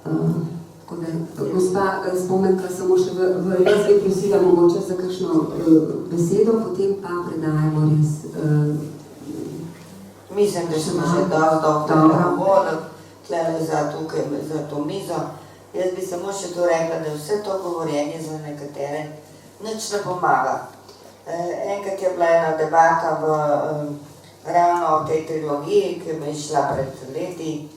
S1: Tako da, gospa Spomenka, samo še v res bi prosila mogoče za kakšno besedo, potem pa predajamo res.
S3: Mislim, da smo že dosti govorili tlele za to mizo. Jaz bi samo še to rekla, da vse to govorjenje za nekatere nič ne pomaga. Enkrat je bila ena debata ravno o tej trilogiji, ki mi je šla pred leti,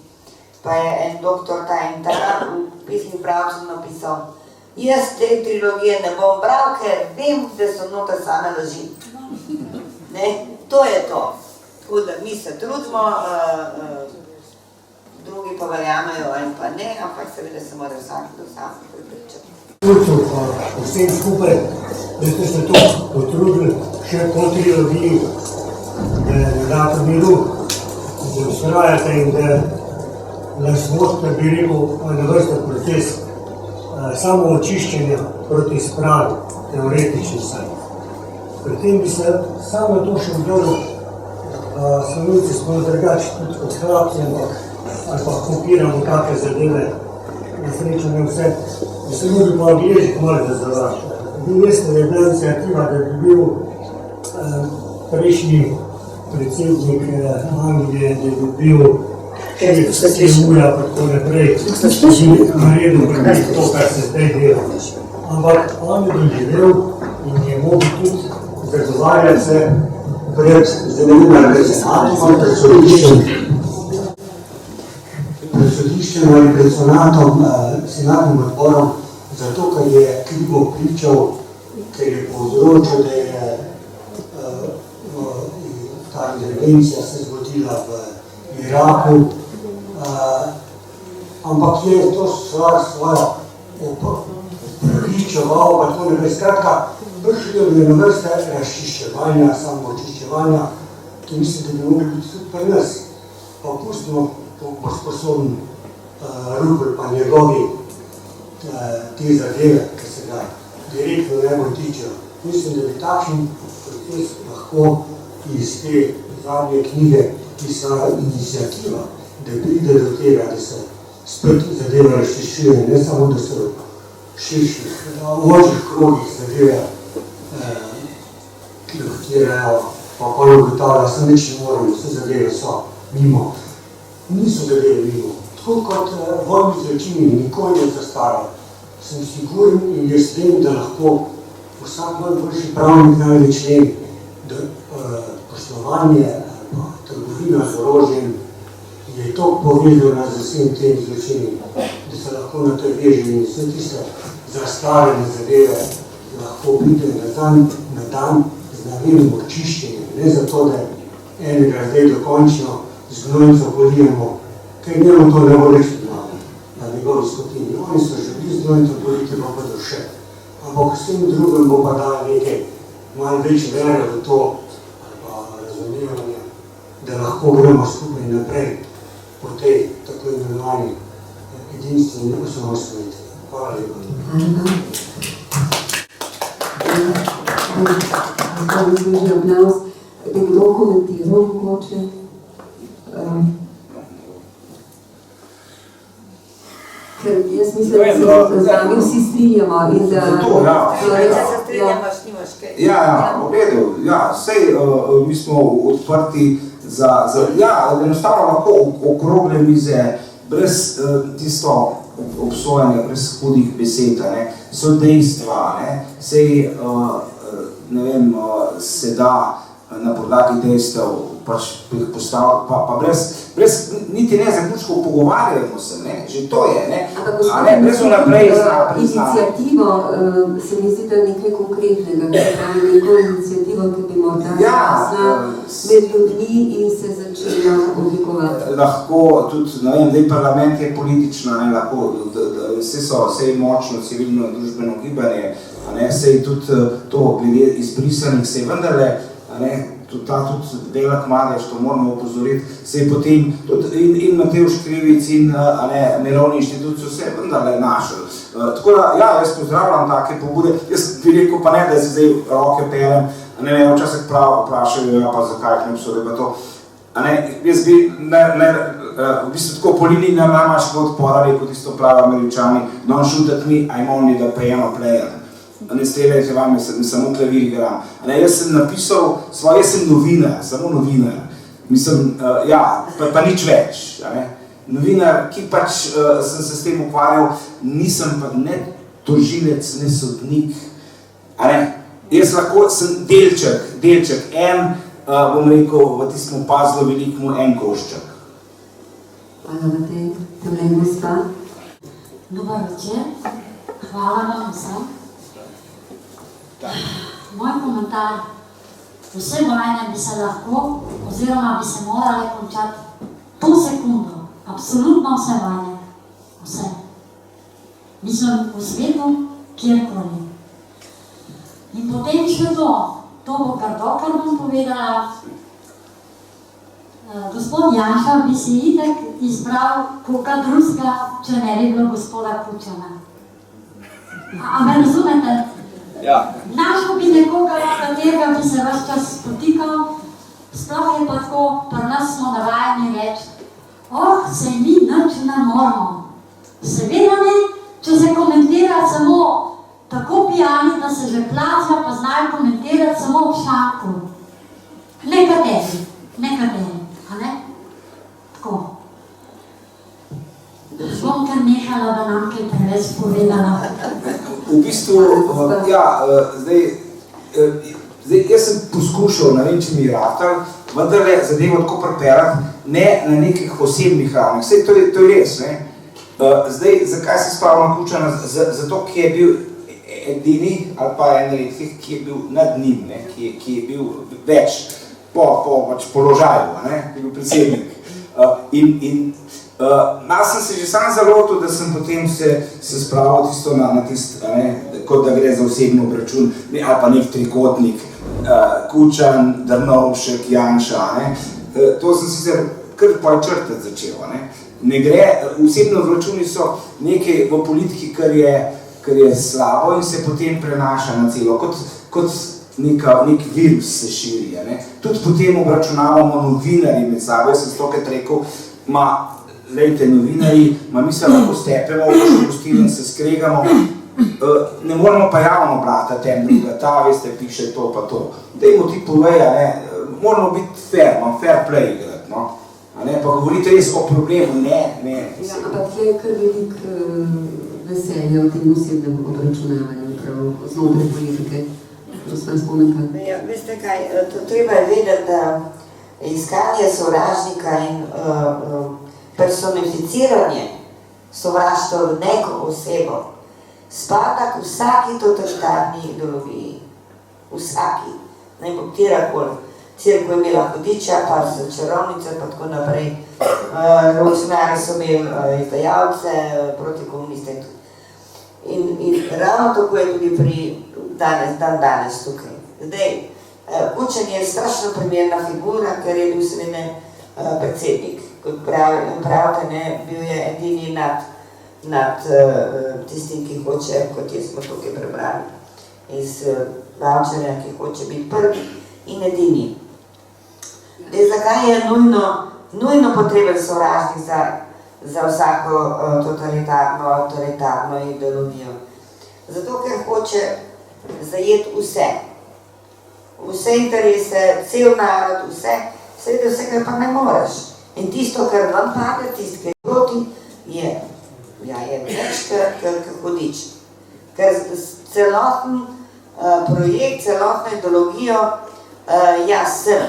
S3: pa je en doktor ta in ta v pisni pravcu napisal: jaz te trilogije ne bom bral, ker vem, da so noter same laži. To je to. Tako da mi se trudimo, drugi pa verjamejo ali pa ne, ampak seveda se mora vsak do sam prepričati.
S4: Vsem skupaj, da ste se to potrudili še po trilogiji, da ne date miru, da vztrajate in da nas vodite, bi rekel, na vrsta proces samo očiščenja proti spravi, teoretični saj. Pri tem bi se samo to še vdolil, Slovenci smo drugače tudi kot hlapci, ali pa kopiramo take zadeve, na srečo ne vse. Da se ljudi pa Angleži malo da zavašajo. Vi veste, da je bila iniciativa, da bi bil prejšnji predsednik Anglije, da bi bil Semuja, pa tako naprej, bi naredil približno to, kar se zdaj dela. Ampak on je doživel in je mogel tudi zagovarjati se pred sodiščem ali pred senatnim odborom, zato ker je krivo pričal, ker je povzročil, da je ta intervencija se zgodila v Iraku, ampak je to svojo pričeval, pa to ne ve. Skratka, prišli je na vrste razčiščevanja, samo očiščevanja, ki mislim, da bi mogli biti tudi pri nas. Pa pustimo to sposobni Rupel pa njegovi te zadeve, ki se ga direktno najbolj tičejo. Mislim, da bi takšen proces lahko iz te zadnje knjige, ki so iniciativa, da pride do tega, da se spet zadeva razčiščuje, ne samo, da se širših, v ožjih krogih zadeve kritirajo, pa ugotavlja, sem nič ne morem, vse zadeve so mimo. Niso zadeve mimo. Tako kot vojni zločini nikoli ne zastarajo. Sem siguren in jaz vem, da lahko vsak najboljši pravnik najde člen, da poslovanje ali trgovina z orožjem je toliko povezana z vsem tem zločinim, da se lahko na to veže in vse tiste zastarene zadeve lahko pride na dan z namenom očiščenja. Ne zato, da enega zdaj dokončno z gnojnico polijemo, ker njemu to ne bo rešiti na njegovi skupini. Oni so že bili z gnojnico politi, pa bodo še. Ampak vsem drugim bo pa dal nekaj malo več vere v to, ali pa razumevanje, da lahko gremo skupaj naprej po tej tako imenovani edinstveni osamosvojitvi. Hvala lepa.
S1: Nekdo komentiral mogoče? Ker jaz mislim, da se z nami vsi strinjamo in da...
S3: Da se strinjamo, nimaš kaj.
S2: Ja, v redu, sej mi smo odprti za enostavno lahko okrogle mize, brez tisto obsojanja, brez hudih besed, so dejstva, sej, ne vem, se da na podlagi dejstev pač postaviti, pa brez niti ne zaključkov pogovarjamo se, ne, že to je, ne, a ne, brez vnaprej
S1: Iniciativo se mi zdi, da nekaj konkretnega, neko inicijativo, ki bi morda rasla med ljudmi in se začela oblikovati.
S2: Lahko tudi, ne vem, da parlament je politična, ne, lahko, vse je močno civilno družbeno gibanje, a ne, se je tudi to glede izbrisanih, se je vendarle, a ne, tudi velik madež, to moramo opozoriti, se je potem tudi in Matevž Krivic in Mirovni inštitut so se vendarle našli. Tako da, ja, jaz pozdravljam take pobude, jaz bi rekel pa ne, da si zdaj roke perem, ne vem, včasih prav vprašajo, ja pa zakaj jih ne bi so, da to, a ne, jaz bi, v bistvu tako po liniji najmanjšega odpora rekel tisto pravi Američani, don't shoot at me, I'm only the piano player. Ne streljajte vam, samo klavir igram. Jaz sem napisal svoje, jaz sem novinar, samo novinar. Mislim, ja, pa nič več. Novinar, ki pač sem se s tem ukvarjal, nisem pa ne tožilec, ne sodnik. Jaz lahko sem delček, en, bom rekel, v tistem puzzlu velikmu en košček.
S1: Hvala, Matej. Tamle gospa.
S5: Dobar večer. Hvala vam vsem. Moj komentar, vse vojne bi se lahko, oziroma bi se morale končati to sekundo. Absolutno vse vojne. Vse. Mislim, v svetu, kjerkoli. In potem še to bo kar bom povedala. Gospod Janša bi si itek izbral koga drugega, če ne bi bilo gospoda Kučana. A me razumete?
S2: Ja.
S5: Našel bi nekoga, katerega bi se ves čas spotikal, sploh je pa tako, pri nas smo navajeni reči, se mi nič ne moramo. Seveda ne, če se komentira samo tako pijani, da se že plača, pa znajo komentirati samo v šanku. Nekateri, a ne? Tako. Bom kar nehala, da nam kaj preveč povedala.
S2: V bistvu, ja, zdaj, jaz sem poskušal, ne vem, če mi je ratal, vendarle zadevo tako preperati, ne na nekih osebnih ravnih. Sej to je res, ne. Zdaj, zakaj se spravljam Kučana? Zato, ki je bil edini, ali pa en redkih, ki je bil nad njim, ne, ki je bil več po položaju, ne, ki je bil predsednik. Nas sem se že sam zalotil, da sem potem se spravil tisto na tisto, kot da gre za osebno obračun, ali pa nek trikotnik, Kučan, Drnovšek, Janša. To sem sicer kar pol črtati začel. Ne gre, osebno obračuni so nekaj v politiki, kar je slabo in se potem prenaša na celo, kot nek virus se širi. Tudi potem obračunavamo novinarji med sabo, jaz sem stokrat rekel, lejte, novinarji, mi se lahko stepemo, v se skregamo, ne moramo pa javno bratati en druga, ta, veste, piše to pa to. Dajmo ti povej, moramo biti fair play igrati, no. Pa govorite res o problemu, ne.
S1: Ja, ampak je kar velik veselje v tem osebnem obračunavanju, prav znotraj politike. Gospod Spomenka.
S3: Ja, veste kaj, treba je vedeti, da iskanje sovražnika in personificiranje sovraštva v neko osebo spada k vsaki totalitarni ideologiji. Vsaki. Ne bo kterakoli. Cerkev je imela hudiča, pa so čarovnice, pa tako naprej. Revolucionarji so imeli izdajalce, protikomuniste. In ravno tako je tudi danes tukaj. Zdaj, Kučan je strašno primerna figura, ker je bil seveda predsednik. Kot pravite, bil je edini nad tistim, ki hoče, kot smo tukaj prebrali, iz Bavčarja, ki hoče biti prvi in edini. Zakaj je nujno potreben sovražnik za vsako totalitarno ideologijo? Zato, ker hoče zajeti vse. Vse interese, cel narod, vse, seveda vse, pa ne moreš. In tisto, kar vam pade, tisto, kar je proti, je več kot hudič. Ker celoten projekt, celotno ideologijo, jaz sem,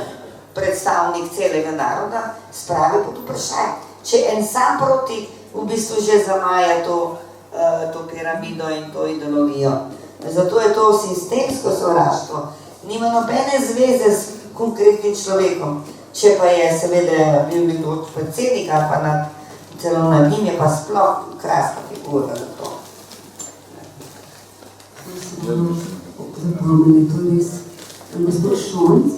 S3: predstavnik celega naroda, spravi pod vprašaj. Če en sam proti v bistvu že zamaja to piramido in to ideologijo. Zato je to sistemsko sovraštvo. Nima nobene zveze s konkretnim človekom. Če pa je seveda bil nekdo predsednik ali pa celo nad njim, je pa sploh krasna figura za to.
S1: Zapomnili to res. Gospod Šonc,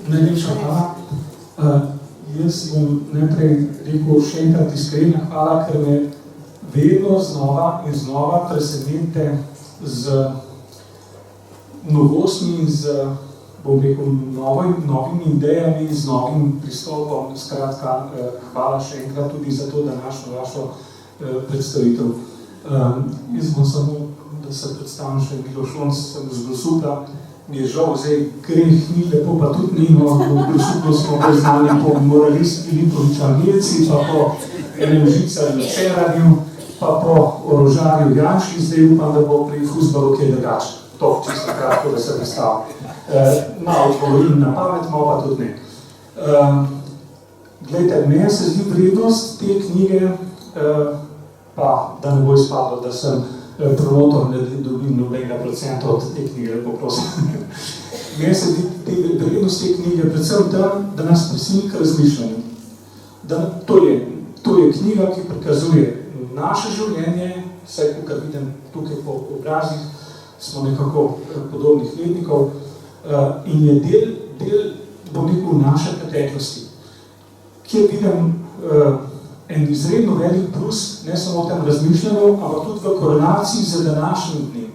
S6: Najlepša hvala. Jaz bom najprej rekel še enkrat iskrena hvala, ker me vedno znova in znova presenete z novostmi in z, bom rekel, novimi idejami, z novim pristopom. Skratka, hvala še enkrat tudi za to današnjo vašo predstavitev. Jaz bom samo, da se predstavim še Miloš Šonc, sem z Grosuplja. Mi je žal, zdaj greh ni lepo, pa tudi ni, no, v Grosuplju smo preznali po moralistu Filipoviča Angelci, pa po enem žicarju Čerarju, pa po orožarju Janši, zdaj upam, da bo pri Fuzbalu kaj drugače. To čisto kratko, da se predstavim. Malo odgovorim na pamet, malo pa tudi ne. Glejte, meni se zdi vrednost te knjige, pa da ne bo izpadlo, da sem promotor, ne dobim nobenega procenta od te knjige, lepo prosim. Meni se zdi vrednost te knjige predvsem da nas prisili k razmišljanju. To je knjiga, ki prikazuje naše življenje, vsaj, kot vidim tukaj po obrazih, smo nekako podobnih letnikov, in je del, bom rekel, naše preteklosti, kjer vidim en izredno velik plus, ne samo v tem razmišljanju, ampak tudi v korelaciji z današnjim dnem.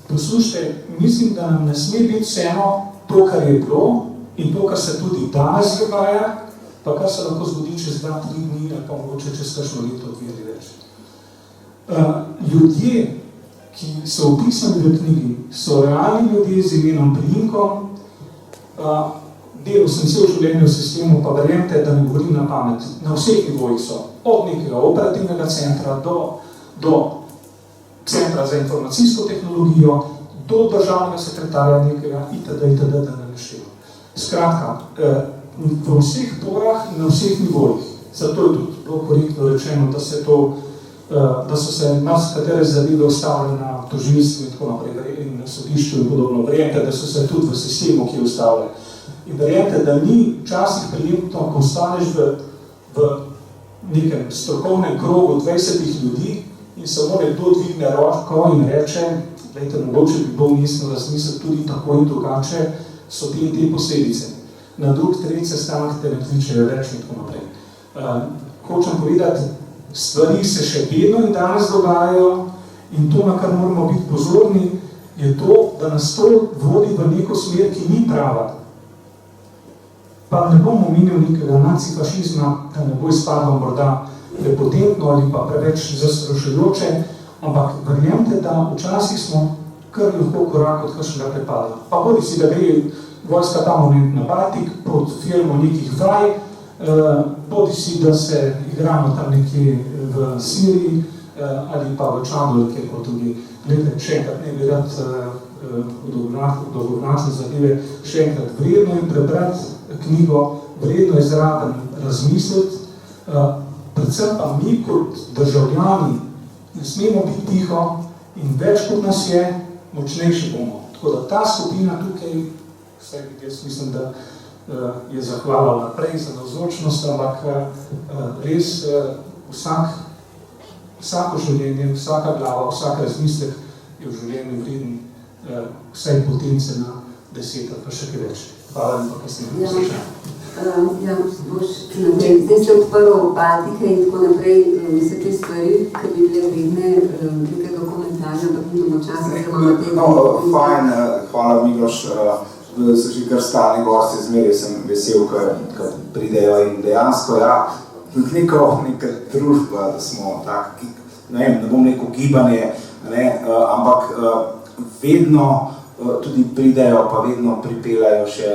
S6: Poslušajte, mislim, da nam ne sme biti vseeno to, kar je bilo in to, kar se tudi danes dogaja, pa kar se lahko zgodi čez 2-3 dni ali pa mogoče čez kakšno leto, 2 ali več. Ljudje, ki so opisani v knjigi, so realni ljudje z imenom, priimkom. Delal sem cel življenje v sistemu, pa verjemte, da ne govorim na pamet. Na vseh nivojih so. Od nekega operativnega centra do centra za informacijsko tehnologijo, do državnega sekretarja nekega itd., da ne naštevam. Skratka, v vseh porah in na vseh nivojih. Zato je tudi bilo korektno rečeno, da so se marskatere zadeve ustavile na tožilstvu in tako naprej, in na sodišču in podobno. Verjemte, da so se tudi v sistemu, ki je ustavile. In verjemte, da ni včasih prijetno, ko ostaneš v nekem strokovnem krogu 20 ljudi in samo nekdo dvigne roko in reče, glejte, mogoče bi bolj mislil razmisliti tudi tako in drugače, so te posledice. Na drug, tretji sestanek te ne kličejo več in tako naprej. Hočem povedati, stvari se še vedno in danes dogajajo in to, na kar moramo biti pozorni, je to, da nas to vodi v neko smer, ki ni prava. Pa ne bom omenil nekega nacifašizma, da ne bo izpadlo morda prepotentno ali pa preveč zastrašujoče, ampak verjemte, da včasih smo kar lahko korak od kakšnega prepada. Pa bodi si, da gre vojska tam na Baltik pod firmo nekih vaj, bodi si, da se igramo tam nekje v Siriji ali pa v Čadu, kjer pa tudi, gledajte, še enkrat ne bi rad dolgovnačne zadeve, še enkrat vredno je prebrati knjigo, vredno je zraven razmisliti, predvsem pa mi kot državljani ne smemo biti tiho in več kot nas je, močnejši bomo. Tako da ta skupina tukaj, vsaj jaz mislim, da je zahvala naprej za navzočnost, ampak res vsako življenje, vsaka glava, vsak razmislek je v življenju vreden vsaj potence na 10 ali pa še kaj več. Hvala lepa, kaj ste mi poslušali.
S1: Ja, boš naprej. Zdaj se odprl Baltike in tako naprej, vse te stvari, ki bi bile vredne nekega komentarja, ampak nimamo časa, da imamo te...
S2: Fajn, hvala Miloš, so že kar stalni gosti, zmeraj sem vesel, ko pridejo in dejansko, ja, neka družba, da smo tak, ne bom rekel gibanje, ampak vedno tudi pridejo, pa vedno pripeljajo še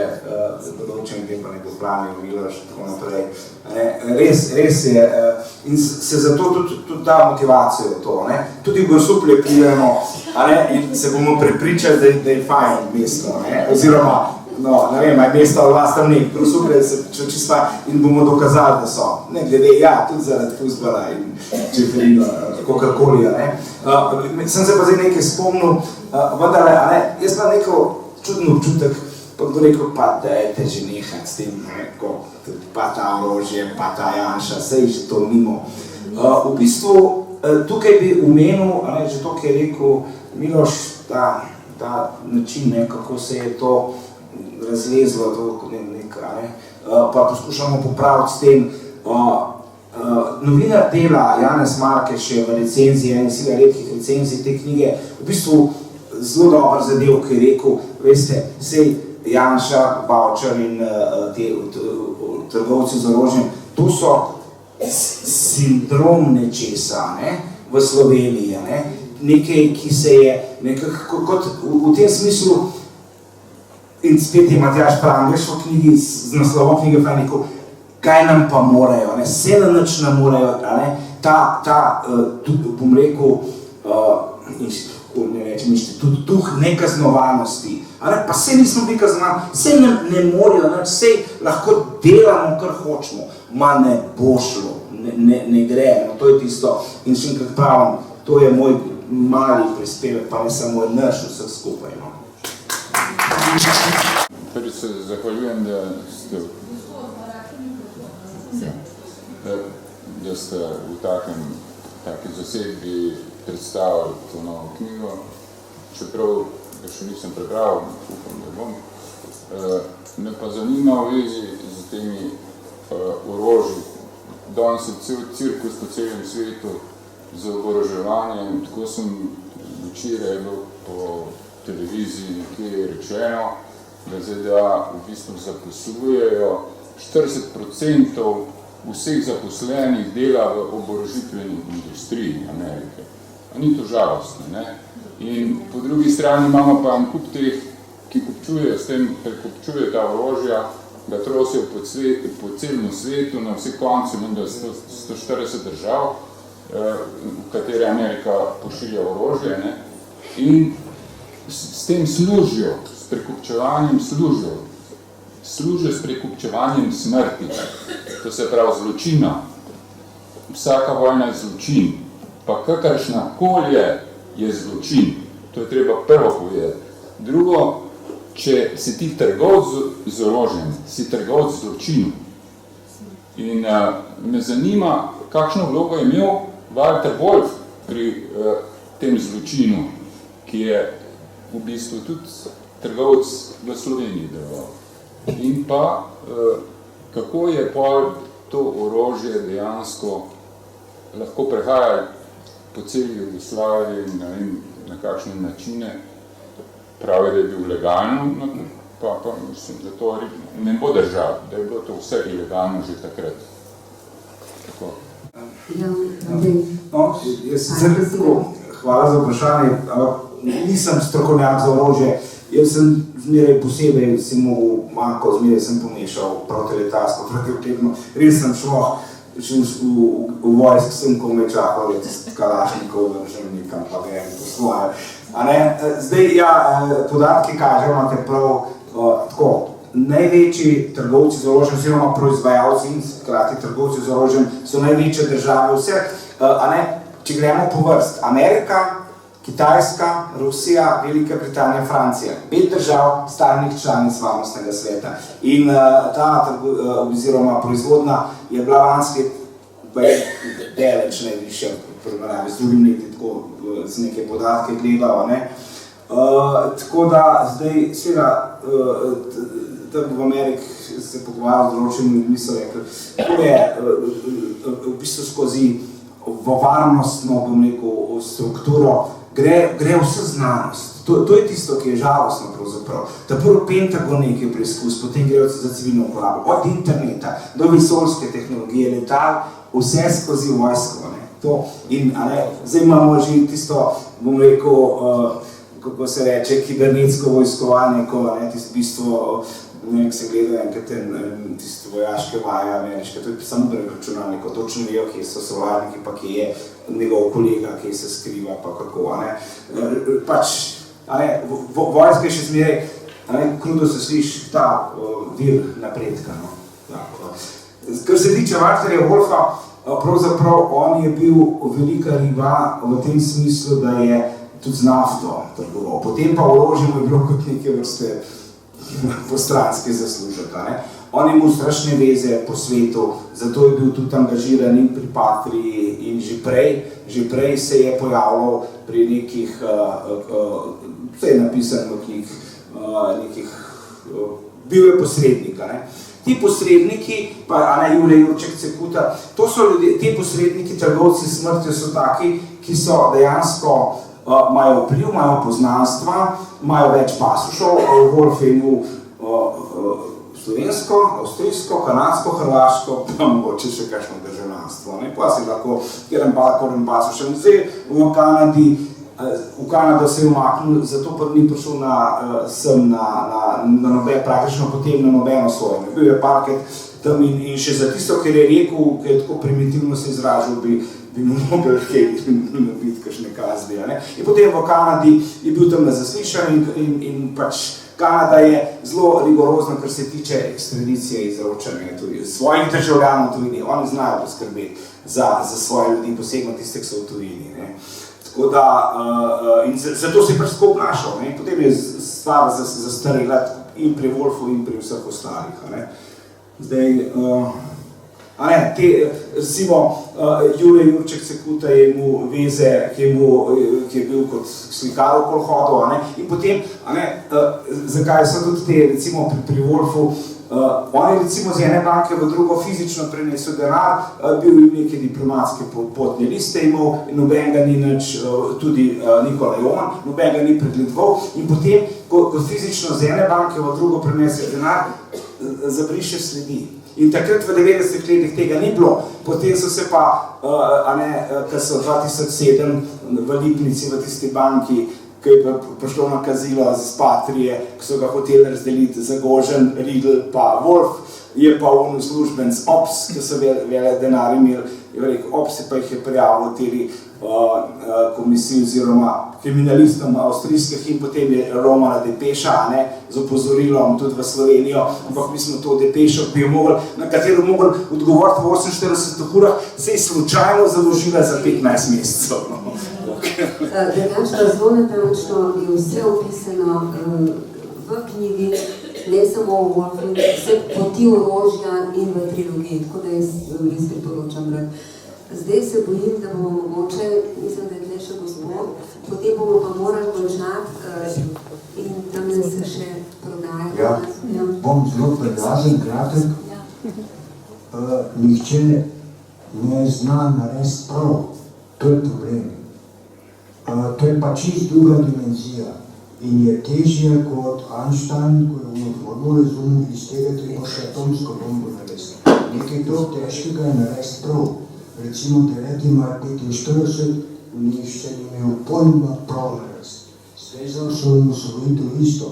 S2: določen, vem pa nekdo Plani, Miloš in tako naprej. Res je, in se zato tudi da motivacijo je to. Tudi v Grosuplje pridemo in se bomo prepričali, da je fajn mesto, oziroma ne vem, je mesto ali vas tam nek, Grosuplje se čisto in bomo dokazali, da so. Ne glede, tudi zaradi fuzbala in Čeferino, kakorkoli. Sem se pa zdaj nekaj spomnil, vendar, jaz pa neko čudno občutek, pa kdo rekel, pa dajte že nehati s tem, pa ta orožje, pa ta Janša, sej že to mimo. V bistvu, tukaj bi omenil, že to, ki je rekel Miloš, ta način, kako se je to razlezlo, pa poskušamo popraviti s tem. Novinar Dela, Janez Markeš je v recenziji, ene sila redkih recenzij te knjige, v bistvu zelo dober zadev, ki je rekel, veste, sej Janša, Bavčar in te trgovci z orožjem, to so sindrom nečesa v Sloveniji, nekaj, ki se je nekako kot v tem smislu, in spet je Matjaž Prangeš v knjigi, z naslovom knjige Franiko, kaj nam pa morajo, vse na nič nam morajo, bom rekel, inštitut duh nekaznovanosti, pa vse nismo bili kaznovani, vse ne morajo, vse lahko delamo, kar hočemo, ne bo šlo, ne gre, to je tisto, in še enkrat pravim, to je moj mali prispevek, pa ne samo naš vseh skupaj.
S7: Prvi se zahvaljujem, da ste v taki zasedbi predstavili to novo knjigo, čeprav ga še nisem prebral, upam, da bom. Me pa zanima v vezi z temi orožji. Danes je cel cirkus po celem svetu za oboroževanjem, tako sem včeraj bilo po televiziji nekje rečeno, da ZDA v bistvu zaposlujejo 40% vseh zaposlenih dela v oborožitveni industriji Amerike. Ni to žalostno, ne? In po drugi strani imamo pa en kup teh, ki kupčujejo s tem, prekupčujejo ta orožja, ga trosijo po celem svetu, na vseh koncu, da 140 držav, v katere Amerika pošilja orožje, ne? In s tem služijo, s prekupčevanjem služijo s prekupčevanjem smrti, to se pravi zločina. Vsaka vojna je zločin, pa kakršna kolje je zločin, to je treba prvo povedati. Drugo, če si ti trgovec z orožjem, si trgovec zločinu. In me zanima, kakšno vlogo je imel Walter Wolf pri tem zločinu, ki je v bistvu tudi trgovec v Sloveniji deloval. In pa, kako je pol to orožje dejansko lahko prehajalo po celi Jugoslaviji, ne vem, na kakšne načine, pravi, da je bil legalno, pa mislim, da to ne bo držal, da je bilo to vse ilegalno že takrat. Tako.
S2: Hvala za vprašanje, nisem strokovnjak za orožje, jaz sem zmeraj posebej, si mogel manjko, zmeraj sem pomešal protiletalsko, protioklepno, res sem šel v vojsk, sem ko me čakal, Kalašnikov, držal nekam, pa grem po svoje. Zdaj, podatki kažejo, imate prav tako, največji trgovci z orožjem, oziroma proizvajalci in hkrati trgovci z orožjem so največje države vse, če gremo po vrst, Amerika, Kitajska, Rusija, Velika Britanija, Francija. 5 držav stalnih članic Varnostnega sveta. In ta oziroma proizvodna je bila lanski deleč najvišja primerjavi z drugim leti, tako z neke podatke gledal. Tako da zdaj, seveda, tam v Ameriki se pogovarjal z določenimi ljudmi, so rekli, to je v bistvu skozi v varnostno, bom rekel, strukturo, gre vse znanost. To je tisto, ki je žalostno pravzaprav. Ta prvo Pentagon nekaj preizkus, potem grejo za civilno uporabo, od interneta do vesoljske tehnologije, letal, vse skozi vojsko. In zdaj imamo že tisto, bom rekel, kako se reče, kibernetsko vojskovanje, ko tisto bistvo, ne, se gleda enkrat tiste vojaške vaje ameriške, to je samo brez računalnikov, točno vejo, kje so sovarniki, pa kje je njegov kolega, kje se skriva, pa kako, pač, vojska je še zmeraj, kruto se sliši ta vir napredka, no. Kar se tiče Walterja Wolfa, pravzaprav on je bil velika riba v tem smislu, da je tudi z nafto trgoval. Potem pa orožje mu je bilo kot neke vrste postranski zaslužek. On je imel strašne veze po svetu, zato je bil tudi angažiran in pri Patriji in že prej se je pojavljal pri nekih, vse je napisano v knjih, bil je posrednik. Ti posredniki, pa Julij Jurček Cekuta, to so ljudje, ti posredniki, trgovci smrti so taki, ki so dejansko imajo vpliv, imajo poznanstva, imajo več pasošov. Wolf je imel slovensko, avstrijsko, kanadsko, hrvaško, pa mogoče še kakšno državljanstvo. Pa si lahko kjer pasošem. Zdaj v Kanado se je umaknil, zato pa ni prišel sem na praktično potem na nobeno sojenje. Bil je parket tam in še za tisto, ker je rekel, ker je tako primitivno se izražal, bi mu mogel kaj nabiti kakšne kazni. In potem v Kanadi je bil tam na zaslišanju in pač Kanada je zelo rigorozna, kar se tiče ekstradicije in izročanja svojih državljanov v tujini. Oni znajo poskrbeti za svoje ljudi, posebno tiste, ki so v tujini. Tako da, in zato se je pač tako obnašal. Potem je stvar zastarela in pri Wolfu in pri vseh ostalih. Zdaj, recimo, Julij Jurček Cekuta je imel veze, ki je bil kot slikar okoli hodil, in potem, zakaj so tudi te, recimo pri Wolfu, on je recimo z ene banke v drugo fizično prenesel denar, bil je neke diplomatske potne liste imel, nobenega ni nič, tudi Nikola Joman, nobenega ni pregledoval in potem, ko fizično z ene banke v drugo prenese denar, zabriše sledi. In takrat v 90 letih tega ni bilo, potem so se pa, ko so 2007 v Lipnici v tisti banki, ko je prišlo nakazilo z Patrije, ko so ga hoteli razdeliti Zagožen, Riedl pa Wolf, je pa on uslužbenc OPS, ki so vele denar imeli, je rekel, OPS pa jih je prijavil teli komisiji oziroma kriminalistom avstrijskih in potem je romala depeša, z opozorilom tudi v Slovenijo, ampak mi smo to depešo, na katero mogli odgovoriti v 48 urah, se je slučajno založila za 15 mesecev.
S1: Zelo natančno je vse opisano v knjigi, ne samo v Wolfu, vse poti orožja in v trilogiji, tako da jaz res priporočam brati. Zdaj se bojim, da bomo mogoče, mislim, da je tle še gospod, potem bomo pa morali končati in tam se še prodaja.
S4: Bom zelo prijazen, kratek. Nihče ne zna narediti prav, to je problem. To je pa čist druga dimenzija in je težje kot Einstein, ko je v formule razumel, iz tega treba še atomsko bombo narediti. Nekaj to težkega je narediti prav. Recimo 9. maj 45, nihče ni imel pojma prav narediti. Zdaj za osvojitev isto.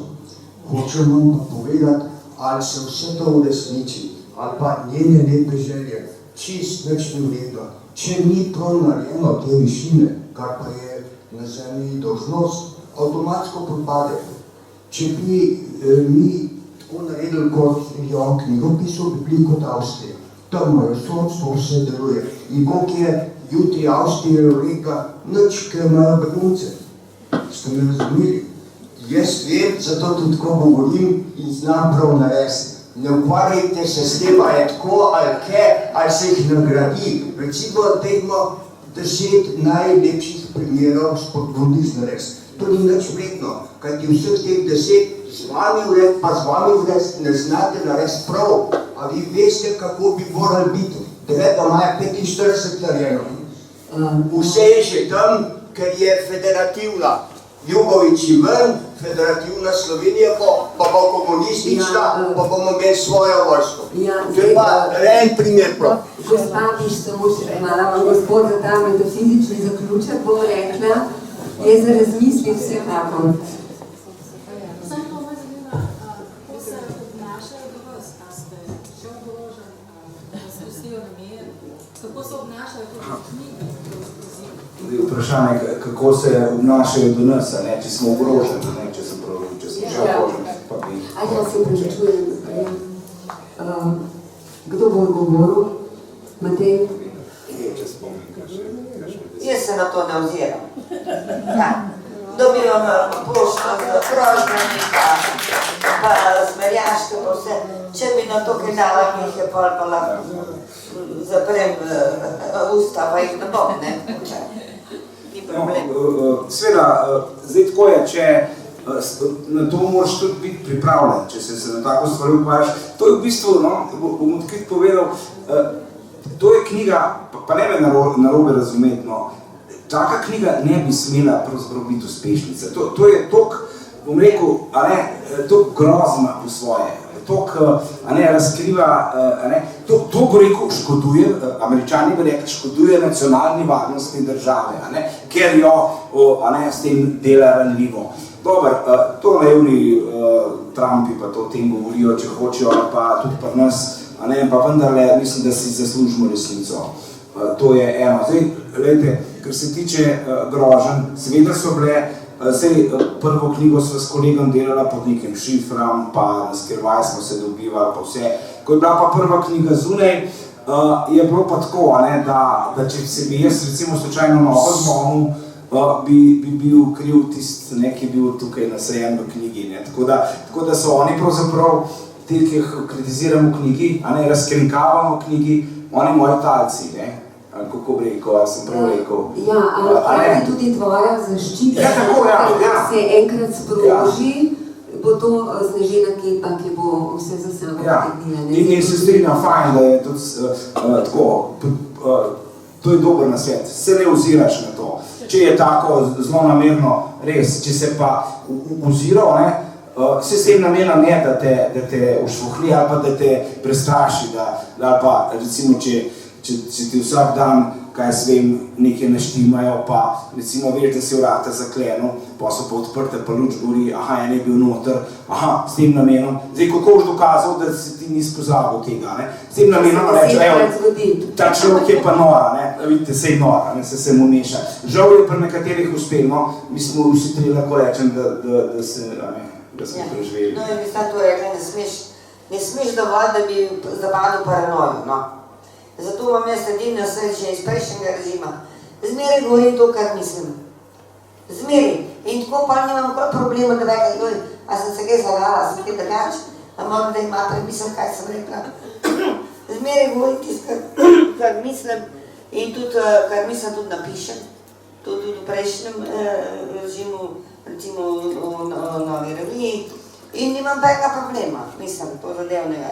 S4: Hočem vam pa povedati, ali se vse to uresniči, ali pa njene lepe želje, čist nič ni vredno. Če ni prav narejeno te višine, kar pa je na zemlji dolžnost, avtomatsko propade. Če bi mi tako naredili, kot je on knjigo pisal, bi bili kot Avstrija. Tam imajo sodstvo, vse deluje. In koliko je jutri Avstrija rekla, nič, ker imajo begunce. Ste me razumeli? Jaz vem, zato tudi tako govorim in znam prav narediti. Ne ukvarjajte se s tem, ali je tako, ali kaj, ali se jih nagradi. Recimo, dajmo 10 najlepših primerov spodbudnih narediti. To ni nič vredno, kajti vseh teh 10 z vami vred, pa z vami vred ne znate narediti prav. A vi veste, kako bi morali biti. 9. maja 45 narejeno. Vse je že tam, ker je federativna. Jugovič je ven, federativna Slovenija pa bo komunistična, pa bomo imeli svojo vojsko. To je pa en primer prav.
S1: Gospa, piš samo še, hvala vam gospod za ta metafizični zaključek, bom rekla. Je za razmisli vsekakor.
S8: Sam to me zanima, kako se obnašajo do vas, a ste že ogrožen, da vas pustijo na mir, kako se obnašajo tudi v knjigi, da vas pozivajo?
S2: Vprašanje, kako se obnašajo do nas, ne, če smo ogroženi, ne, če sem že ogrožen.
S1: Ja, se prečujem. Kdo bo odgovoril? Matej?
S3: Jaz se na to ne oziram. Ja. Dobivam pošto z prožnami, pa smerjaške, pa vse. Če bi na to kaj dala, jih je pa lahko zaprem usta, pa jih ne bom, ne? Ni problem.
S2: Sveda, zdaj tako je, če na to moraš tudi biti pripravljen, če se na tako stvari ukvarjaš. To je v bistvu, bom odkrit povedal, to je knjiga, pa ne me narobe razumeti, taka knjiga ne bi smela pravzaprav biti uspešnica. To je toliko, bom rekel, toliko grozna po svoje, toliko razkriva, to bo rekel škoduje, Američani bi rekli, škoduje nacionalni varnosti države, ker jo s tem dela ranljivo. Dobar, to naivni Trumpi pa to o tem govorijo, če hočejo, pa tudi pri nas, pa vendarle mislim, da si zaslužimo resnico. To je eno. Zdaj, gledajte, kar se tiče groženj, seveda so bile, zdaj prvo knjigo sva s kolegom delala pod nekim šifram, pa skrivaj smo se dobivali, pa vse. Ko je bila pa prva knjiga zunaj, je bilo pa tako, da če se bi jaz recimo slučajno novo zlomil, bi bil kriv tisti, ki je bil tukaj nasajen v knjigi. Tako da so oni pravzaprav, ti, ki jih kritiziramo v knjigi, razkrinkavamo v knjigi, oni moji talci, kako bi rekel, ali sem prav rekel.
S1: Ja, ali je tudi tvoja zaščita,
S2: ker
S1: se enkrat sproži, bo to Snežena Kepa, ki bo vse za sabo potegnila.
S2: In se strinjam, fajn, da je tudi tako, to je dober nasvet, se ne oziraš na to. Če je tako zelo namerno, res, če se pa oziral, se s tem namenom je, da te ušvohli ali pa da te prestraši, ali pa recimo, če ti vsak dan, kaj s vem, nekaj naštimajo, pa recimo veš, da si vrata zaklenil, pa so pa odprte, pa luč gori, en je bil noter, s tem namenom. Zdaj, kako boš dokazal, da si ti nisi pozabil tega, S tem namenom reče, ta človek je pa nora, vidite, sej nora, se mu meša. Žal je pri nekaterih uspel, mi smo vsi tri lahko rečem, da smo preživeli.
S3: No, in bi sta to rekla, ne smeš dovolj, da bi zapadil paranojo, Zato imam jaz edina sreča iz prejšnjega režima. Zmeraj govorim to, kar mislim. Zmeraj. In tako pa nimam nikoli problema, da rekla, a sem se kaj zalala, sem kaj drugače, a moram, da ima premisel, kaj sem rekla. Zmeraj govorim tisto, kar mislim in tudi, kar mislim, tudi napišem. Tudi v prejšnjem režimu, recimo v Novi reviji. In nimam tega problema, mislim, to zadevnega,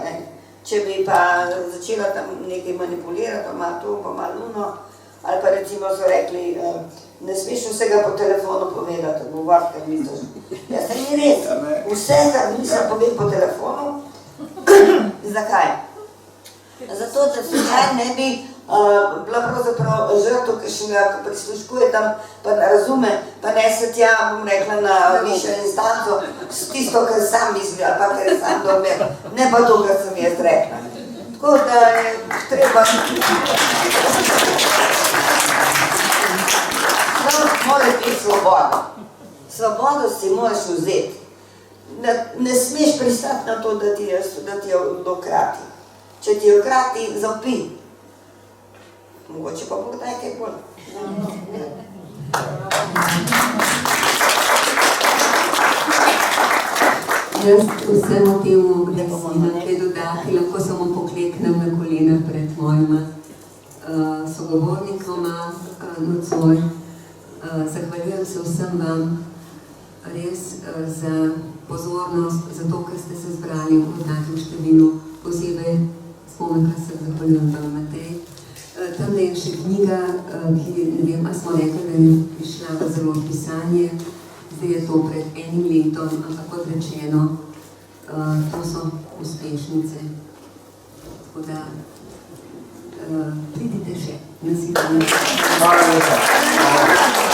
S3: Če bi pa začela tam nekaj manipulirati, pa malo to, pa malo luno, ali pa recimo so rekli, ne smeš vsega po telefonu povedati, govoriti, kar misliš. Ja, se ni res. Vse, kar mislim, povem po telefonu. Zakaj? Zato, da se ne bi bila pravzaprav žrtev, kakšnega, ko prisluškuje tam, pa ne razume, pa ne se tja, bom rekla, na višjo instanco s tisto, kar sam misli, ali pa kar je sam dober, ne pa to, kar sem jaz rekla. Tako da je treba... Moraš biti svoboda. Svobodo si moraš vzeti. Ne smeš pristati na to, da ti je dokrati. Če ti jo krati, zapi. Mogoče pa bo kdaj kaj bolj.
S1: Jaz vsemu temu, da si imam kaj dodati, lahko samo pokleknem na kolena pred mojima sogovornikoma nocoj. Zahvaljujem se vsem vam res za pozornost, za to, ker ste se zbrali v takem številu. Posebej spomnika se zahvaljujem vam, Matej. Tam je še knjiga, ki ne vem, a smo rekli, da je prišla v založbi Pisanje. Zdaj je to pred enim letom, ampak kot rečeno, to so uspešnice. Tako da pridite še.
S2: Hvala lepa.